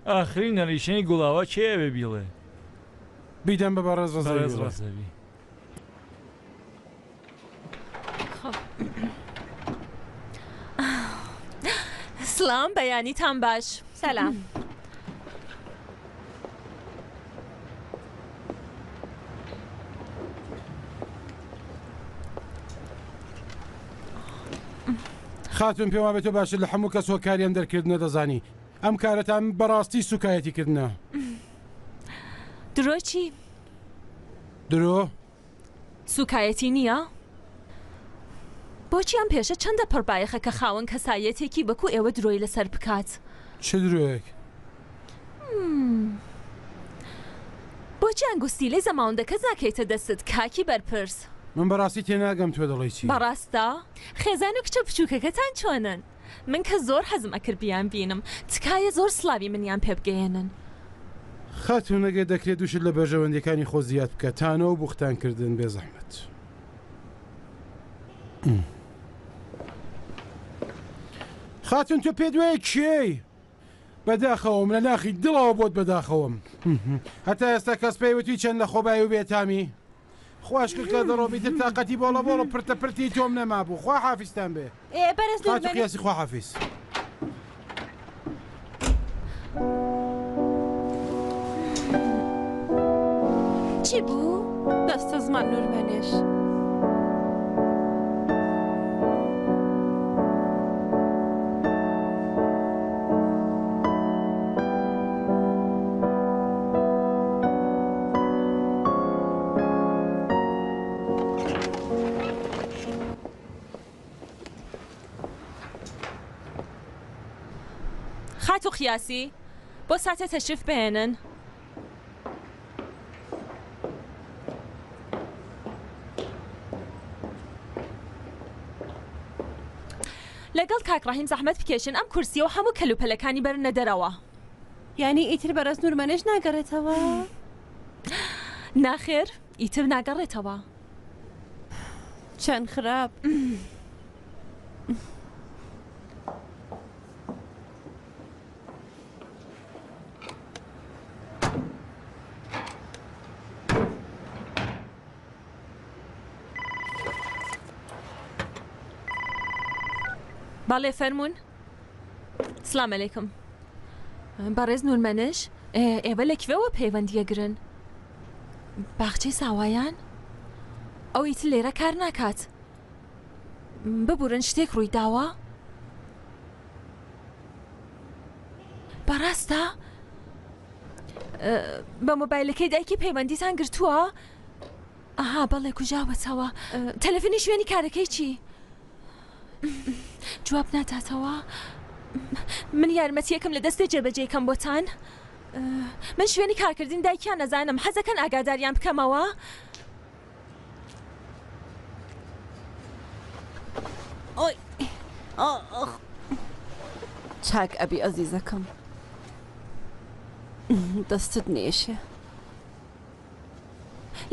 ئاخرین نەریشەی گوڵاوە چێ بێ بیڵێ بیدەم بە بەڕێز ڕێزەوی سلام بەیانیتان باش سەلام خاتون پێم وابێت تۆ باشتر لە هەموو کەس هۆکاریان دەرکردنە دەزانی ئەم کارەتان بەڕاستی سوکایەتی کردنە. درۆ چی؟ درۆ؟ سوکایەتی نییە؟ بۆچی ئەم پێشە چەندە پڕبایەخە کە خاوەن کەسایەتێکی بەکو ئێوە درۆی لەسەر بکات؟ چ درۆیەک؟ بۆچی ئەنگوستی لێ زەماوندەکە ناکەیتە دەستت کاکی بەرپرس؟ من بەڕاستی تێناگەم تۆ دەڵی چی؟ بەڕاستە؟ خێزان و کچە بچووکەکەتان چۆنن؟ من کە زۆر حەزم ئەکرد بیان بینم، تکایە زۆر سڵاوی منیان پێ بگەێنن. خاتون نەگەر دەکرێت دووشت لە بەرژەوەندەکانی خۆ زیاد بکە تانەوە بوختانکردن بێ زەحمەت. خاتون تۆ پێ دوای کێی؟ بەداخەوم لە ناخی دڵەوە بۆت بەداخەوم. هەتا ئێستا کەس پێیوتی چەند لە خۆبایی و بێتامی. خوش کرد ڕۆبیتر تااقەتی بۆڵە بۆڵە پرتە پرتی تۆم نەمابوو خوا حافیستان بێ. بەرز قیاسی خوا حافیز. چی بوو؟ دەستە زمان نورمەنێش. خات و خیاسی بۆ ساتێ تەشریف بهێنن. لەگەڵ کاکڕاهیم زەحمەت بکێشن ئەم کورسیەوە هەموو کەلوپەلەکانی بەرنە دەرەوە. یعنی ئیتر بەرەز نورمەنێش ناگەڕێتەوە؟ ناخێر ئیتر ناگەڕێتەوە. چەند خراپ. باڵێ فەرمونون. سلام عەلەیکم. بەڕێز نورمەنش ئێوە لەکوێوە پەیوەندیەگرن؟ باخچەی ساوایان؟ ئەو ئیتر لێرە کار ناکات. ببورن شتێک ڕووی داوە؟ بەڕاستە؟ بە مۆبایلەکەی دایکی پەیوەندیتان گرتووە؟ ئاها بەڵێ کوژاوەتەوە. تەلەفۆنی شوێنی کارەکەی چی؟ جواب ناداتەوە؟ من یارمەتیەکەم لە دەستی جێبەجێکەم بۆتان؟ من شوێنی کارکردین دایکیان نەزانم حەزەکەن ئاگاداریان بکەمەوە؟ ئۆی چاک ئەبی ئەزیزەکەم دەستت نێشێ.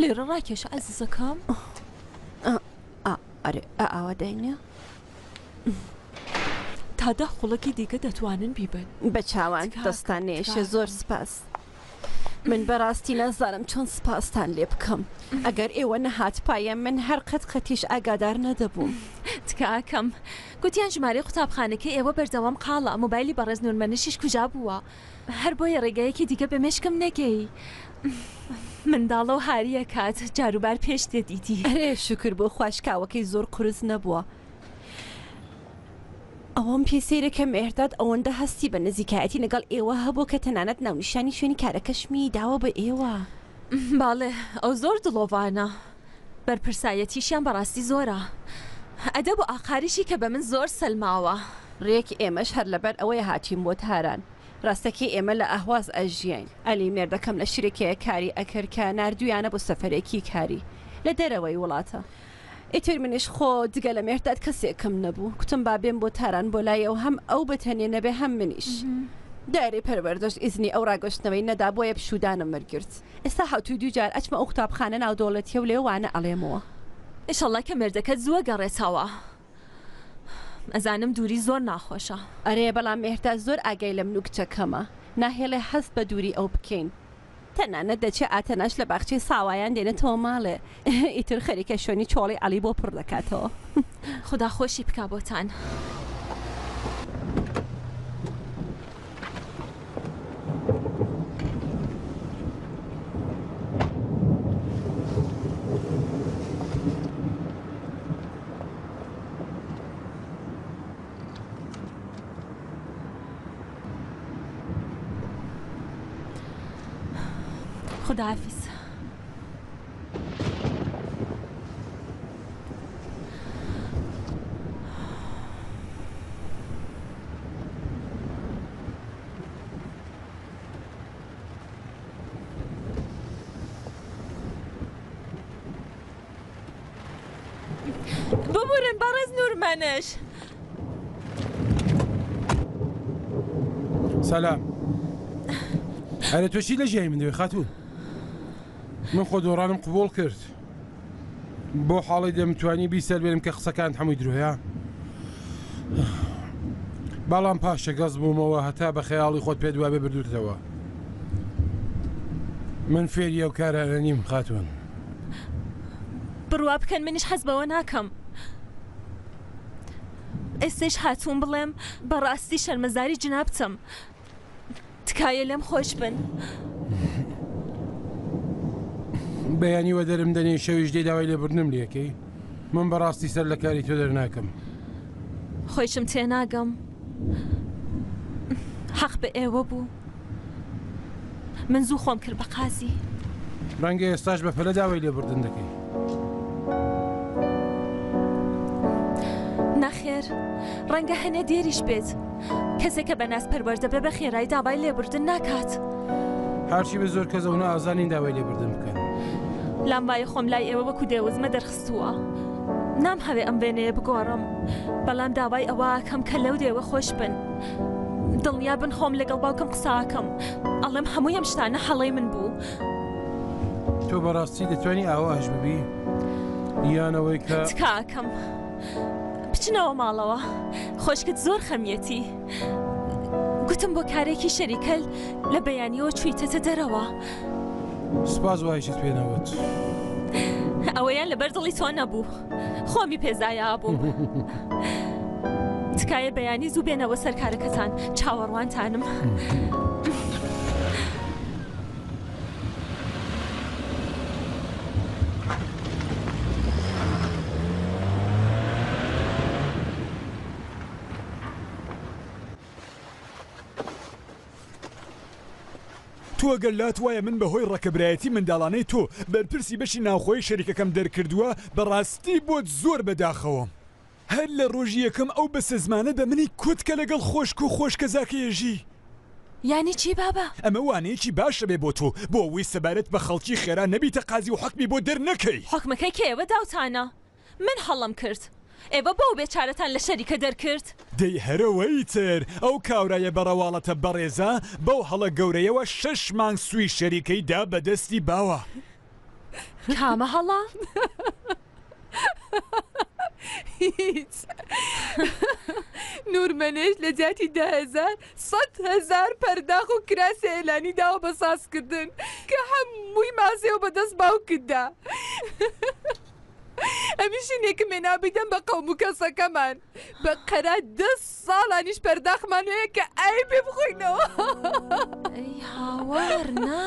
لێرە ڕاکێشە ئەزیزەکەم. ئەرێ ئاوا داینە؟ تادا خوڵەکی دیکە دەتوانن بیبن. بە چاوان دەستان نێشێ زۆر سپاس. من بەڕاستی نەزانم چۆن سپاسان لێ بکەم. ئەگەر ئێوە نەهات پایە من هەر قەتیش ئاگادار نەدەبووم. تکاکەم گوتیان ژمارەی قوتابخانەکە ئێوە بەردەوام قاڵە مۆبایلی بەڕێز نورمەنشیش کوژا بووە. هەر بۆیە ڕێگایەکی دیکە بە مێشکم نەگەی. منداڵە و هاریە کات جاروبار پێش دێدیتی. ئەرێ شکر بۆ خواشکاوەکەی زۆر قورس نەبووە. ئەوەم پێسەیرەکە مێرداد ئەوەندە هەستی بە نزیکایەتی لەگەڵ ئێوە هەبوو کە تەنانەت ناونیشانی شوێنی کارەکەشمی داوە بە ئێوە. باڵێ ئەو زۆر دڵۆڤانە. بەرپرسایەتیشیان بەڕاستی زۆرە. ئەدە بۆ ئاخاریشی کە بە من زۆر سەلماوە. ڕێک ئێمەش هەر لەبەر ئەوەی هاتیین بۆ تاران. ڕاستەکەی ئێمە لە ئەهواز ئەژیین. ئەلی مێردەکەم لە شرێکەیە کاری ئەکرد کە نردویانە بۆ سەفەرێکی کاری لە دەرەوەی وڵاتە. ئیتر منش خۆ دیگە لە مێرداد کەسێکم نەبوو. کوتم با بێم بۆ تاران بۆ لایەوە هەم ئەو بەتەنێ نەبێ هەم منیش. داری پەروەردەشت ئیزنی ئەو ڕاگەشتنەوەی نەدا بۆیە پشودانم وەرگرت. ئێستا هاتووی دووجار ئەچمە ئەو قوتابخانە ناودۆڵەتیە و لێوانە ئەڵێمەوە. ئێشەڵڵا کە مێردەکەت زووە گەڕێتەوە. ئەزانم دووری زۆر ناخۆشە. ئەرێ بەڵام مێردا زۆر ئاگای لە منوکچەکەمە. ناهێڵێ هەست بە دووری ئەو بکەین. تەنانەت دەچێ ئاتەناش لە باخچەی ساوایان دێنێتەوە ماڵێ. ئیتر خەریکە شوێنی چۆڵی عەلی بۆ پڕ دەکاتەوە. خدا خۆشی بکا بۆتان. خداحافظ. ببورن بەڕێز نورمەنش. سەلام. هەرە تۆ چی لە ژیانی من دەوێ خاتوون؟ من خۆ دۆڕانم قبول کرد. بۆ حاڵی دەمتوانی بیسەر بێنم کە قسەکان هەمووی درۆیە. بەڵام پاشە گەز بوومەوە هەتا بە خەیاڵی خۆت پێ دوابێ بردووتەوە. من فێری ئەو کارانە نیم خاتوون. بڕوا بکەن منیش حەز بەوە ناکەم. ئێستش هاتوون بڵێم بەڕاستی شەرمەزاری جنابتم. تکایە لێم خۆش بن. بەیانیوە دەرم دەنێ شەویش دێ داوای لێبوردنم لێکەی. من بەڕاستی سەر لە کاری تۆ دەرناکەم. خۆشم تێناگەم. حەق بە ئێوە بوو. من زوو خۆم کرد بە قازی. ڕەنگە ئێستاش بە پەلە داوای لێبوردن دەکەی. نەخێر ڕەنگە هەنێ دێریش بێت. کەسێکە بە ناس پەروەردە بە خێرایی داوای لێبوردن ناکات. هەرچی بە زۆر کەسەوە ئازانین داوای لێبوردن بکەن. لام وایە خۆم لای ئێوە وەکو دێوزمە دەرخستووە. نام هەوێ ئەم وێنەیە بگۆڕم. بەڵام داوای ئەوە کەم کە لەو دێوە خۆش بن. دڵنیا بن خۆم لەگەڵ باوکم قساکەم. ئەڵێم هەمووی ئەم شتانە هەڵەی من بوو. تۆ بەڕاستی دەتوانی ئاواش ببی؟ یانەوەی کە تکاکەم. بچنەوە ماڵەوە. خۆشکت زۆر خەمیەتی. گوتم بۆ کارێکی شەریکەل لە بەیانیەوە چوویتەتە دەرەوە. سوپاس وایشت پێنەوت. ئەوەیان لەبەر دڵی تۆ نەبوو. خۆمی پێزایە بووم. تکایە بەیانی زوو بێنەوە سەر کارەکەتان. چاوەڕوانتانم. تۆ ئەگەر لات وایە من بەهۆی ڕەکەبرایەتی منداڵانەی تۆ بەرپرسی بەشی ناوخۆی شەریکەکەم دەرکردووە بەڕاستی بۆت زۆر بەداخەوەم. هەر لە ڕۆژی یەکەم ئەو بەسە زمانە بە منی کوتکە لەگەڵ خۆشک و خۆشکەزاکەیەژی. یانی چی بابە؟ ئەمە وانەیەکی باشە بێ بۆ تۆ بۆ ئەوەی سەبارەت بە خەڵکی خێرا نەبیتە قازی و حەکمی بۆ دەرنەکەی. حکمەکەی کێوە داوتانە؟ من هەڵم کرد. ئێوە بۆ بێچارەتان لە شەریکە دەرکرد؟ دەی هەرەوەی تر ئەو کاورایە بەڕەواڵەتە بەڕێزە بەو هەڵە گەورەیەوە 6 مانگ سوی شەریکەیدا بەدەستی باوە. کامە هەڵا؟ هیچ. نورمەنێش لە جاتی 10,000 پەرداخ و کراسی ئێلانی داوە بە سازکردن کە هەمووی مازیەوە بەدەست باوکتدا. ئەمیشینێکم هێنابیدەم بە قەوم و کەسەکەمان بە قەرا 10 ساڵانیش پەرداخمان هەیە کە ئای پێ بخۆینەوە. ئەی هاوار نا.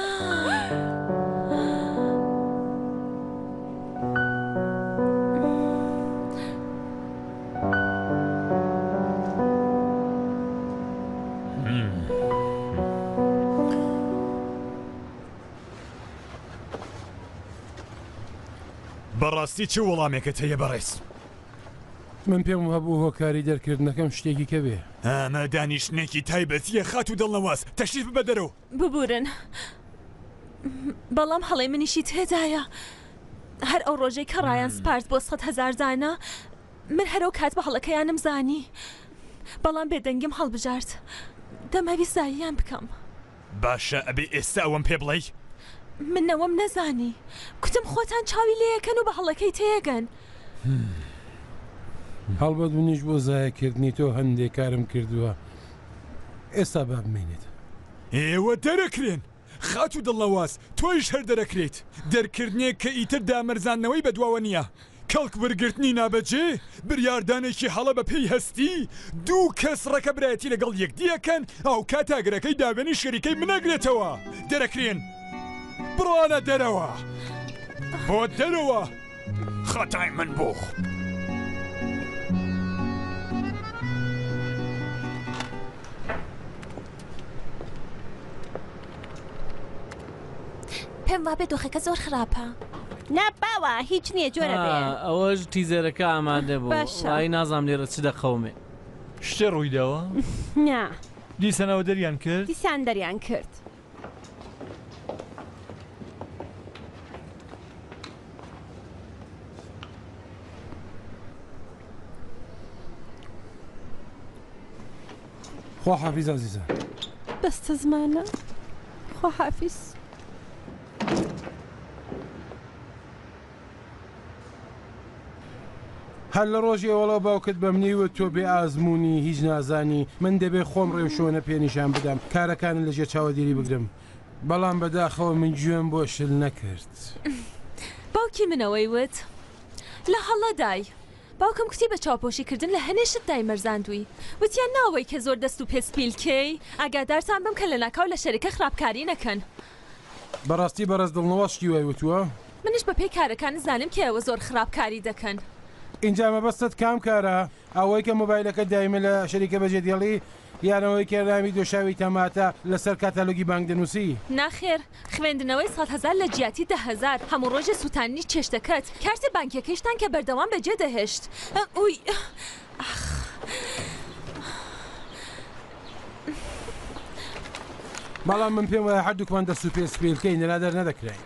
بەڕاستی چه وەڵامێکت هەیە بەڕێز؟ من پێم هەبوو هۆکاری دەرکردنەکەم شتێکی کە بێ. ئەمە دانیشتێکی تایبەتیە خات و دڵنەواز تەشریف بە دەرەوە. ببورن. بەڵام هەڵەی منیشی تێدایە. هەر ئەو ڕۆژەی کە ڕایان سپارت بۆ 100,000 دانە من هەرەو کات بە هەڵەکەیانم زانی. بەڵام بێدەنگیم هەڵبژارد. دەمەویست زاییان بکەم. باشە ئەبێ ئێستا ئەوەم پێ بڵێی؟ منەوەم نەزانی. کوتم خۆتان چاوی لێیەکەن و بە هەڵەکەی تێگەن. هەڵبەت منیش بۆ زایەکردنی تۆ هەندێک کارم کردووە. ئێستا با بمێنێت. ئێوە دەرەکرێن. خات و دڵنەواز تۆیش هەر دەرەکرێت. دەرکردنێک کە ئیتر دامەرزانەوەی بەدواوە نییە. کەڵک وەرگرتنی نابەجێ بریاردانێکی هەڵە بە پێی هەستی 2 کەس ڕەکەبرایەتی لەگەڵ یەکدیەکەن ئەو کاتاگرەکەی داوێنی شەریکەی منەگرێتەوە. دەرەکرێن. بڕوانە دەرەوە. بۆ دەرەوە. خەتای من بوو. پێم وابێ دۆخەکە زۆر خراپە. نا باوە هیچ نییە جۆرە بێ. ئەوەش تیزەرەکە ئامادە بوو. وای نازام لێرە چ دەخەومێ. شتێ ڕوویداوە؟ نا. دیسانەوە دەریان کرد؟ دیسان دەریان کرد. خوا حافظ عزیزە. بەستە زمانە. خوا حافظ. هەر لە ڕۆژی ئەوڵە باوکت بە منیوە تۆ بێ ئازمموی هیچ نازانی من دەبێ خۆم ڕێوشۆنە پێنیشان بدەم کارەکانن لەژێر چاوەدیری بگرم بەڵام بەداخەوە من گوێم بۆ شل نەکرد. باوکی منەوەی وت لە هەڵەدای باوکم کوتی بە چاوپۆشیکردن لە هەنێشت دای مەرزاندووی وتیان ناوەی کە زۆر دەست و پێسپیلکەی ئاگادارتان بم کە لە ناکاو لە شەریکە خراپکاری نەکەن. بەڕاستی بەڕست دڵنەوە شتی وای وتووە؟ منش بە پێی کارەکان زانم کە ئەوە زۆر خراپکاری دەکەن. اینجا مەبەستت کام کارە ئەوەی کە مۆبایلەکە دایمە لە شەریکە بەجێ دێڵی یانەوەی کێرامی دۆشاوی تەماتە لەسەر کاتەلۆگی بانک دەنووسی؟ ناخێر خوێندنەوەی 100,000 لە جیاتی 10,000 هەموو ڕۆژە سووتانی چێشتەکەت کارتی بانکیەکەیشتان کە بەردەوام بەجێ دەهێشت. ئوی بەڵام من پێم وایە هەردووکمان دەست و پێسپیلکەی نەرادەر نەدەکراین.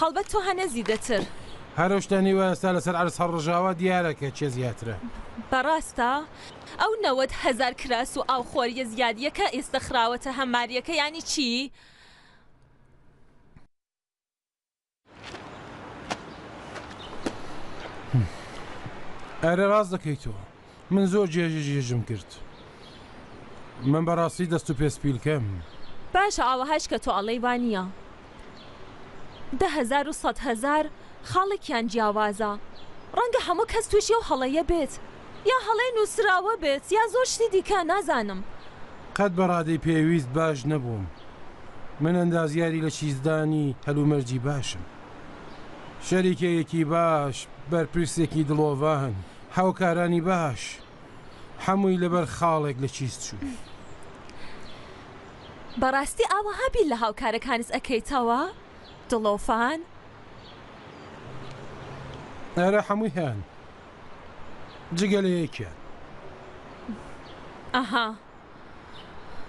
هەڵبەت تۆ هەنە زیدەتر. هەرو شتانی وە ئێستا لەسەر عەرز هەڕژاوە دیارەکە چێ زیاترە. بەڕاستە ئەو 90,000 کراس و ئاوخۆریە زیادیە کە ئێستا خراوەتە هەماریەکە ینی چی؟ ئەرە ڕاست دەکەیت تۆ من زۆر جێژم کرد. من بەڕاستی دەست و پێسپیلکەم. باشە ئاوەهاش کە تۆ ئەڵەی وانە 10,000 و 100,000 خاڵێکیان جیاوازە ڕەنگە هەموو کەس تووشی و هەڵەیە بێت یا هەڵەی نووسراوە بێت یا زۆر شتی دیکە نازانم. قەت بەڕادەی پێویست باش نەبووم. من ئەندازیاری لە چیزدانی هەلومەرجی باشم. شەریکەیەکی باش بەرپرسێکی دڵۆڤان هاوکارانی باش هەمووی لەبەر خاڵێک لە چیز چوو. بەڕاستی ئاوەها بیر لە هاوکارەکانت ئەەکەیتەوە دڵۆفان؟ ئەرە هەمووی هیان جگە لە یەکیان. ئەها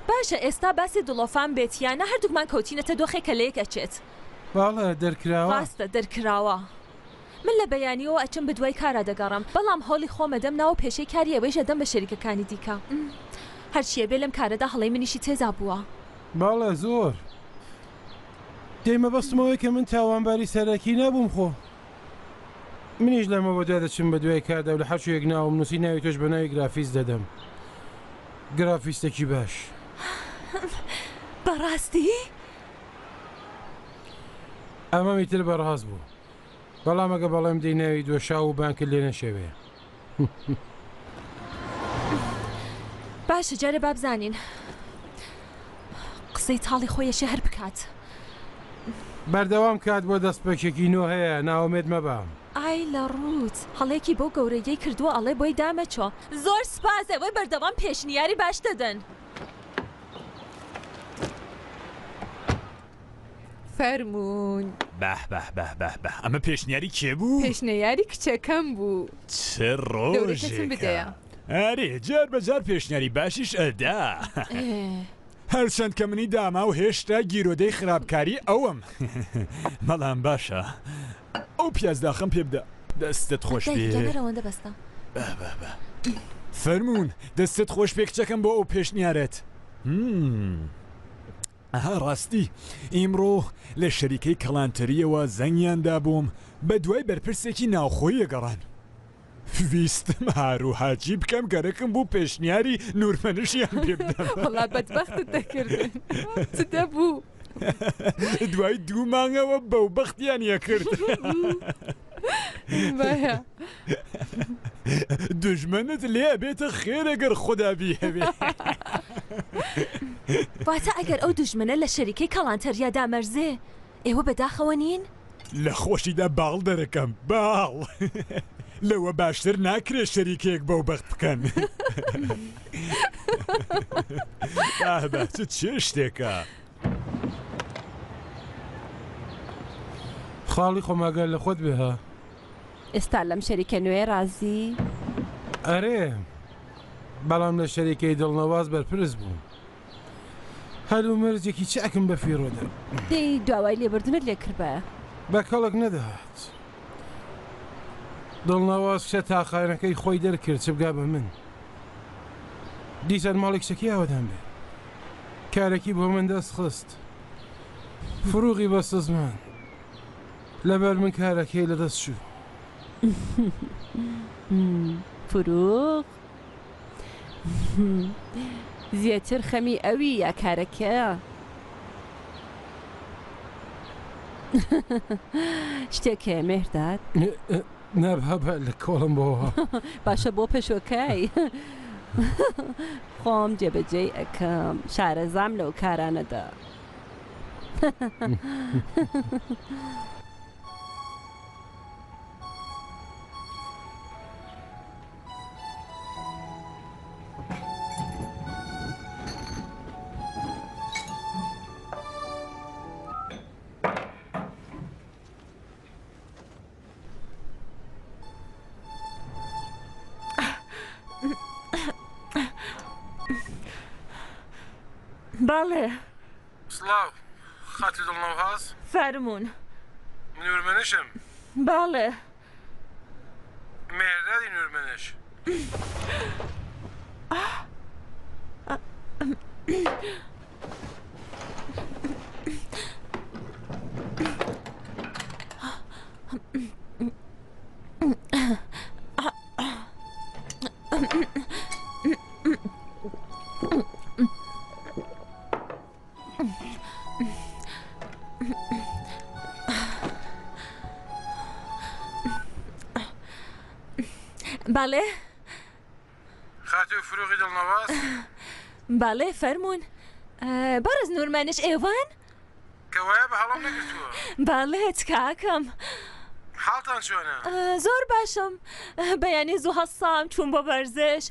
باشە ئێستا باسی دڵۆفان بێتیانە هەردووکمان کەوتینەتە دۆخێکە لە یەک ئەچێت. باڵە دەرکراوە؟ ڕاستە دەرکراوە. من لە بەیانیەوە ئەچم بە دوای کارا دەگەڕم بەڵام هۆڵی خۆمەدەم ناوە پێشەی کاری ئەوەی ژەدەم بە شەریکەکانی دیکە. هەرچیە بێ لەم کارەدا هەڵەی منیشی تێزا بووە. باڵە زۆر دەیمە بەستمەوەی کە من تاوانباری سەرەکی نەبووم خۆ. منیش لەمەوە دادەچم بە دوای کاردا و لە هەرچێک ناوم نووسی ناوی تۆش بە ناوی گرافیس دەدەم. گرافیستێکی باش. بەڕاستی؟ ئەمە میتر بەڕاست بوو. بەڵام ئەگە بەڵێم دەی ناوی دۆشا و بانکت لێ نەشەوێ. باشە جارە بابزانین قسەی تاڵی خۆیەشە هەر بکات. بەردەوام کات بۆ دەستپێکێکی نۆ هەیە ناوەمێت مەبام. ئای لە ڕوت هەڵێکی بۆ گەورەیەی کردووە ئەڵێ بۆی دامەچۆ زۆر سپاس ئەوەی بەردەوام پێشنیاری باش دەدەن. فەرموون. بە ئەمە پێشنیاری کێ بوو؟ پێشنیاری کچەکەم بوو. چه ڕۆژێکە ئەرێ جار بەجار پێشنیاری باشیش ئەدا. هەرچەند کە منی داما و هێشتا گیرۆدەی خراپکاری ئەوم. مەڵام باشە ئەو پیازداخەم پێ بدە دەستت خۆش بێ. فەرموون دەستت خۆش پێ کچەکەم بۆ ئەو پێشنیارەت. ئەها ڕاستی ئیمڕۆ لە شەریکەی کەڵانتەریەوە زەنگیاندا بووم بە دوای بەرپرسێکی ناوخۆیە گەڕان. ویستم هاروهاجی بکەم گەرەکم بوو پێشنیاری نورمەنشیان پێ بدەم. وەڵا بەدبەختت دەکردن چ دەبوو؟ دوای 2 مانگەوە بەو بەختیان یەکرد. دژمنت لێ بێتە خێرەگەر خودابی هەبێ. واتە ئەگەر ئەو دژمنە لە شەریکەی کەڵانتەریا دامەرزێ ئێوە بەداخەوە نین؟ لە خۆشیدا باڵ دەرەکەم باڵ. لەوە باشتر ناکرێت شەریکێک بەو بەخت بکەن. چ شتێکە؟ خاڵی خۆماگەر لە خۆت بێها ئێستا لەم شەریکە نوێ ڕازی ئەرێ بەڵام لە شەریکەی دڵنەواز بەرپرس بوو هەلو مەرجێکی چاکم بە فیرۆدا دەی داوای لێبردنت لێ کردبە بە کەڵک نەدەهات دڵنەواز شە تاقانەکەی خۆی دەرکرد چ بگا بە من دیسان ماڵێک شەکی ئاوەدان بێ کارێکی بۆ من دەست خست فروغی بەستە زمان لەبەر من کارەکەی لە دەست چوو فروغ زیاتر خەمی ئەوی یا کارەکە شتێکێ مێرداد نابهابە لە کۆڵم بۆەوە باشە بۆ پێشۆکەی خۆم جێبەجێی ئەەکەم شارەزام لەو کارانەدا باڵێ سڵاو خاتی دڵنەوەهاز فەرموون من نورمەنشم باڵێ مێردادی نورمەنش باڵێ خاتی و فروغی دڵنەواز باڵێ فەرموون بەڕز نورمەنش ئێوان کەوایە بە هەڵام نەگرتووە باڵێت کاکەم حاڵتان چۆنە زۆر باشم بەیانی زوو هەستام چوون بۆ بەرزش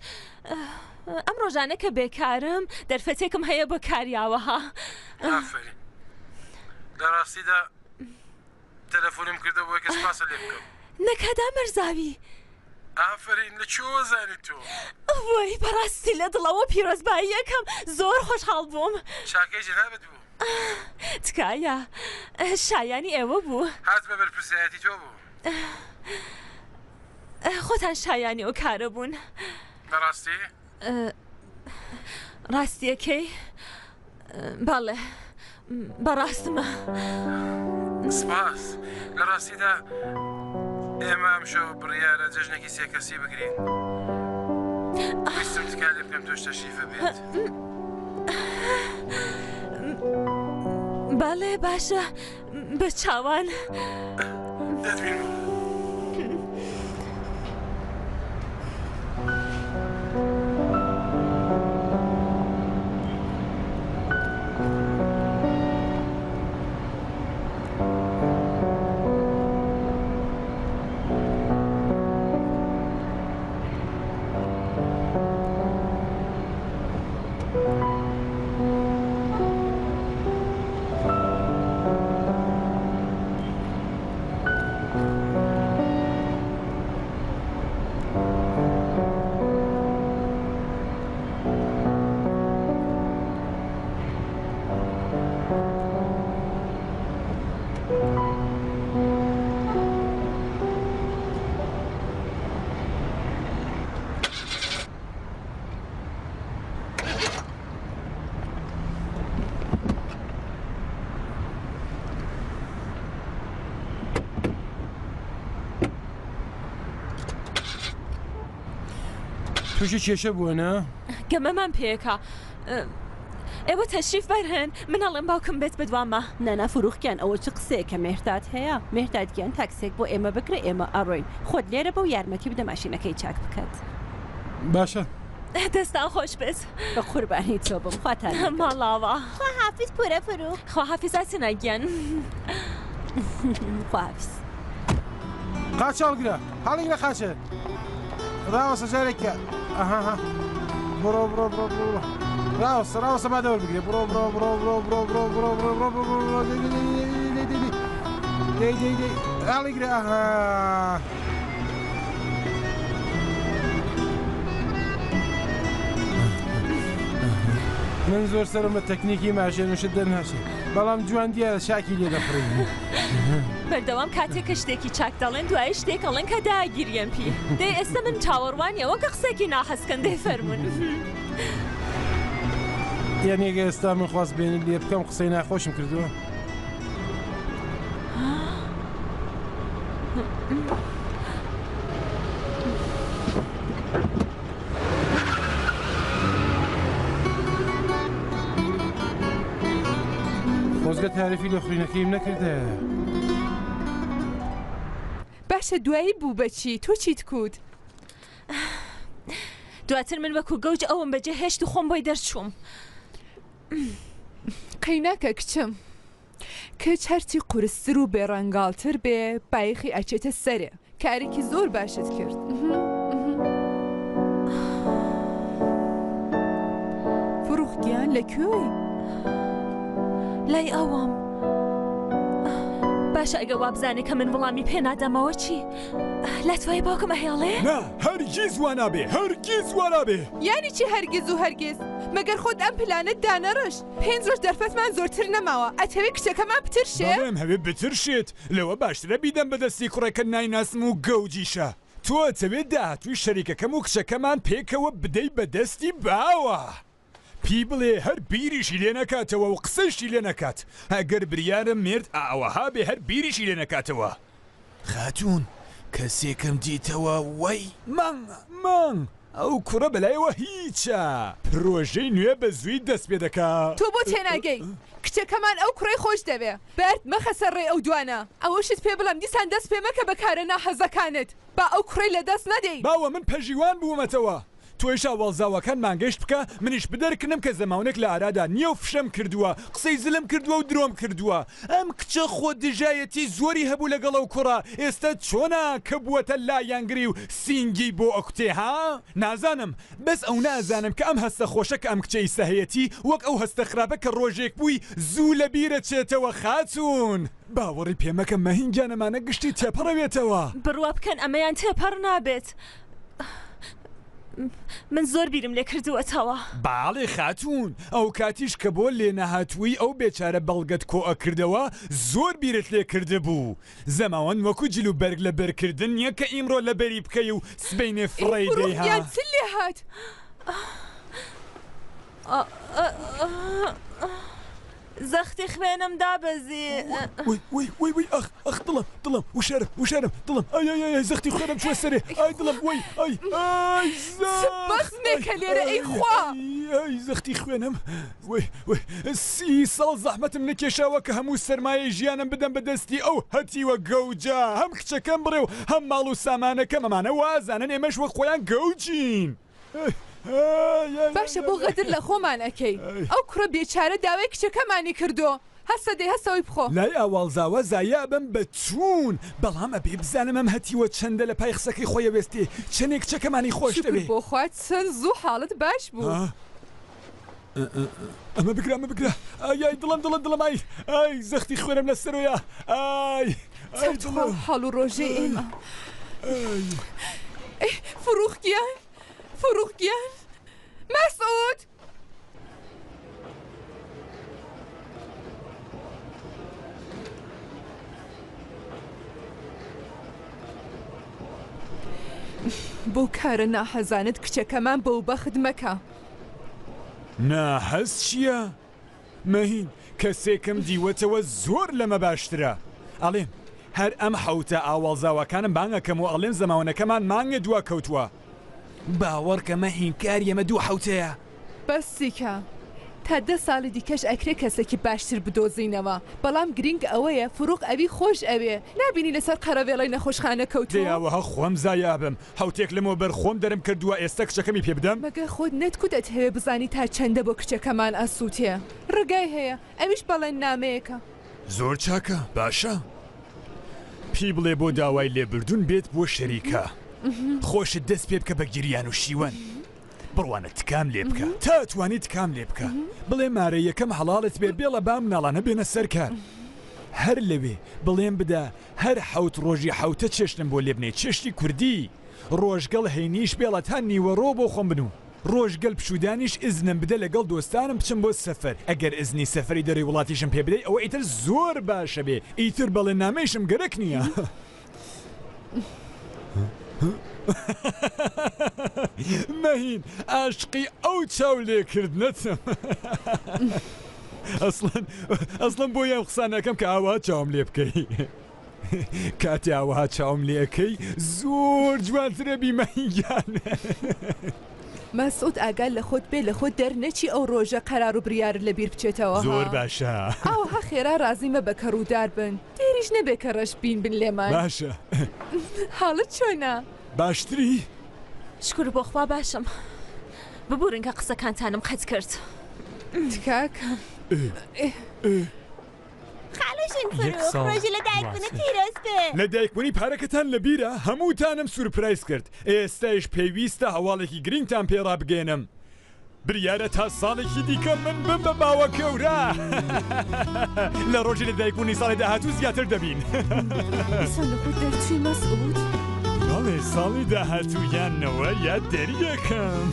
ئەم ڕۆژانە کە بێکارم دەرفەتێکم هەیە بۆ کاریاوەها ئافرین لە ڕاستیدا تەلەفۆنم کردە بۆ کەس پاسە لێ بکەم نەکادا مەرزاوی ئافرین لە چۆ زانی تۆ وەی بەڕاستی لە دڵەوە پیرۆزبایی یەکەم زۆر خۆشحاڵ بووم چاکەی جەنابەت بوو تکایە شایانی ئێوە بوو هات بە بەرپرسایەتی تۆ بوو خۆتان شایانی ئەو کارە بوون بەڕاستی ڕاستیەکەی باڵێ بەڕاستمە سپاس لە ڕاستیدا ئێمە ئەمشۆ بڕیارە جەژنێکی سێ کەسی بگرین ویستم تکا لێ بکەم تۆش تەشریفە بێت باڵێ باشە بە چاوان دەتبین تووشی کێشە بووە گەمەمان پێکە ئێوە تەشریف بەرهێن منەڵێم باوکم بێت بەدوامە نەنا فروخکیان ئەوە چ قسەیەکە مێرداد هەیە مێردادگیان تاکسێک بۆ ئێمە بکرێ ئێمە ئەڕۆین خۆت لێرە بە و یارمەتی بدە ماشینەکەی چاک بکات باشە دەستان خۆش بێت بە قوربانی تۆ بم خواتان ماڵاوە خواحافیز پورە فروغ خواحافیزاتی ناگیان خواحافیز قاچەڵگرە هەڵی لە قاچە ڕاوەسە جارێکە ئەها بڕۆ بڕۆ بڕۆ بڕۆ ڕاوەسە ڕاوەسە با دەوەر بگرێ بڕۆ بڕۆ بڕۆ بڕۆ بڕۆ بڕۆ بڕۆ بڕۆ بڕۆ بڕۆ دەی ئاڵیگرە ئاها من زۆر سەرم بە تەکنیکی ماژێنوشت دەرناچێت بەڵام جوان دیارە شاکی لێ دەفڕین بەردەوام کاتێکە شتێکی چاک دەڵێن دوای شتێک ئەڵێن کە داگیریان پێ دەی ئێستا من چاوەڕوانیەوە کە قسێکی ناحەسکەن دەی فەرمون یعنی ئەگە ئێستا من خواست بێنی لێ بکەم قسەی ناخۆشم کردووە خۆزگە تاریفی لە خوێنەکەیم نەکردە باشە دوایی بوو بەچی تۆ چیت کوت؟ دواتر من وەکو گەوج ئەوم بەجێ هێشت و خۆم بۆی دەرچووم قەیناکە کچم کەچ هەرچی قورستر و بێڕەنگاڵتر بێ بایخی ئەچێتە سەرێ کارێکی زۆر باشت کرد فڕوخگیان لەکوێی؟ لای ئەوام باشە ئەگە وابزانێ کە من وەڵامی پێ نادەمەوە چی؟ لە توای باوکم ئەهێڵێ؟ نا هەرگیز وا نابێ هەرگیز وا نابێ یانی چی هەرگیز و هەرگیز مەگەر خۆت ئەم پلانت دانەڕش 5 ڕۆژ دەرفەتمان زۆرتر نەماوە ئەتەوێ کچەکەمان بترشێ؟ بەڵێم هەوێ بترشێت لەوە باشترە بیدەم بەدەستی کوڕەکە نایناسم و گەوجیشە تۆ ئەتەوێت داهاتووی شەریکەکەم و کچەکەمان پێکەوە بدەی بەدەستی باوە پی بڵێ هەر بیریشی لێ نەکاتەوە و قسەشی لێ نەکات ئەگەر بریارم مرد ئاوەها بێ هەر بیریشی لێ نەکاتەوە خاتون کەسێکم دیتەوە وەی مانگ ئەو کوڕە بەلایەوە هیچە پرۆژەی نوێ بە زووی دەست پێ دەکات تۆ بۆ تێناگەی کچەکەمان ئەو کوڕی خۆش دەبێ بەرد مەخە سەرڕێ ئەو دوانە ئەوەشت پێ بڵم دیسان دەست پێ مەکە بەکارە ناحەزەکانت با ئەو کوڕی لە دەست نەدەی باوە من پەژیوان بوومەتەوە تۆیش ئاوەڵزاوەکان مانگەشت بکە منیش بدەرکنم کە زەماونێک لە ئارادا نییە و فشەم کردووە قسەی زلم کردووە و درۆم کردووە ئەم کچە خۆ دژایەتی زۆری هەبوو لەگەڵ ئەو کوڕە ئێستا چۆنا کە بووەتە لایەنگری و سینگی بۆ ئەوکتێ ها نازانم بەس ئەو نازانم کە ئەم هەستە خۆشە کە ئەم کچەی سەهەیەتی وەک ئەو هەستە خراپە کە ڕۆژێک بووی زوو لە بیرە چێتەوە خاتون باوەڕی پێمەکە مەهینگیانەمانە گشتی تێپەڕەوێتەوە بڕوا بکەن ئەمەیان تێپەڕ نابێت من زۆر بیرم لێ کردووەتەوە باڵێ خاتون ئەو کاتیش کە بۆ لێ نەهاتووی ئەو بێچارە بەڵگەت کۆئەکردەوە زۆر بیرت لێ کرده بوو زەماوەند وەکو جل و بەرگ لە بەرکردن نییە کە ئیمڕۆ لە بەری بکەی و سبەینێ فڕی دەیها چ لێ هات زەختی خوێنم دابەزی وی ئەخ دڵم وشارم دڵم ئەی زەختی خوێنم چوە سەرێ ئای دڵم وی ئەی بەخمێکە لێرە ئەی خوا ئەی زەختی خوێنم سی ساڵ زەحمەتم نەکێشاوە کە هەموو سەرمایە ژیانم بدەم بەدەستی ئەو هەتیوە گەوجە هەم کچەکەم بڕێ و هەم ماڵ و سامانەکەم ئەمانە وازانن ئێمەش وە خۆیان گەوجین باشە بۆ غەدر لە خۆمان ئەەکەی ئەو کوڕە بێچارە داوای کچەکەمانی کردو هەستە دەی هەستەوەی بخۆ لای ئاواڵزاوە زایە بم بە چوون بەڵام ئەبێ بزانم ئەم هەتیوە چەندە لە پای قسەکەی خۆیە وێستی چەندێک کچەکەمانی خۆش دەبێ بۆ خوات چەند زوو حاڵت باش بوو ئەمە بگرە ئای دڵم ئای زەختی خوێنم لە سەرۆیە ئای هەڵ و ڕۆژێ ئێمە فڕوخگیان مەسعود بۆ کارە ناحەزانت کچەکەمان بەو بەخت مەکە ناحەز چییە؟ مەهین کەسێکم دیوەتەوە زۆر لەمە باشترە ئەڵێم هەر ئەم حەوتە ئاوەڵزاوەکانم بانگەکەم و ئەڵێن زەماوەنەکەمان مانگە دووە کەوتووە باوەڕکە مەهینکاری ئەمە دوو حەوتەیە بەسیکە تا 10 ساڵی دیکەش ئەکرێ کەسێکی باشتر بدۆزینەوە بەڵام گرنگ ئەوەیە فروغ ئەوی خۆش ئەوێ نبینی لەسەر قەرەوێڵەی نەخۆشخانە کەوتووەوەها خۆم زایابم هەوتێک لەمەوە بەر خۆم دەرم کردووە ئێستا کچەکەمی پێ بدەم مەگە خۆت نەتکوت هەیە بزانی تا چەندە بۆ کچەکەمان ئەسووتێ ڕگای هەیە ئەویش بەڵێن نامەیەکە زۆر چاکە باشە پی بڵێ بۆ داوای لێبردون بێت بۆ شەریکە خۆشت دەست پێ بکە بە گیریان و شیوەن بڕوانە تکام لێ بکە تا توانی تکام لێ بکە بڵێ مارە یەکەم هەڵاڵت بێ بێڵە بام ناڵانە بێنە سەرکار هەر لەوێ بڵێم بدە هەر حەوت ڕۆژی حەوتە چێشتم بۆ لێبنێ چێشتی کوردی ڕۆژگەڵ هەینیش بێڵەتان نیوەڕۆ بۆ خۆم بنوو ڕۆژگەل پشودانیش ئزنم بدە لەگەڵ دۆستانم بچم بۆ سەفەر ئەگەر ئزنی سەفەری دەڕی وڵاتیشم پێ بدەیت ئەوە ئیتر زۆر باشە بێ ئیتر بەڵێ نامەیشم گەرەک نییە مەهین عاشقی ئەو چاو لێکردنەتم ئەسڵەن بۆ یان قسانەکەم کە ئاوا چاوم لێ بکەی کاتی ئاوها چاوم لێەکەی زۆر جوانترە بیمەهینگیان مەسعود ئاگال لە خۆت بێ لە خۆت دەرنەچی ئەو ڕۆژە قەرار و بڕیار لەبیر بچێتەوە زۆر باشە ئەوها خێرا ڕازیمە بە کەڕوودار بن تێریش نەبێ کە ڕەش بین بن لێمان باشە حاڵت چۆنە؟ باشتری؟ شکر بۆ خوا باشم ببورن کە قسەکانتانم قەت کرد تکاکە خاڵۆشین فروخ ڕۆژی لە دایک بنە پیرۆست بێ لە دایکبوونی پارەکەتان لە بیرە هەمووتانم سورپرایز کرد ئێستایش پێویستە هەواڵێکی گرنگتان پێڕا بگێنم بریارە تا ساڵێکی دیکە من بم بە باوەکەورە لە ڕۆژی لە دایکبوونی ساڵی داهاتوو زیاتر دەبین ئیسان لە خۆت دەرچووی مەسعود بەڵێ ساڵی داهاتوویانەوە یاد دەریەکەم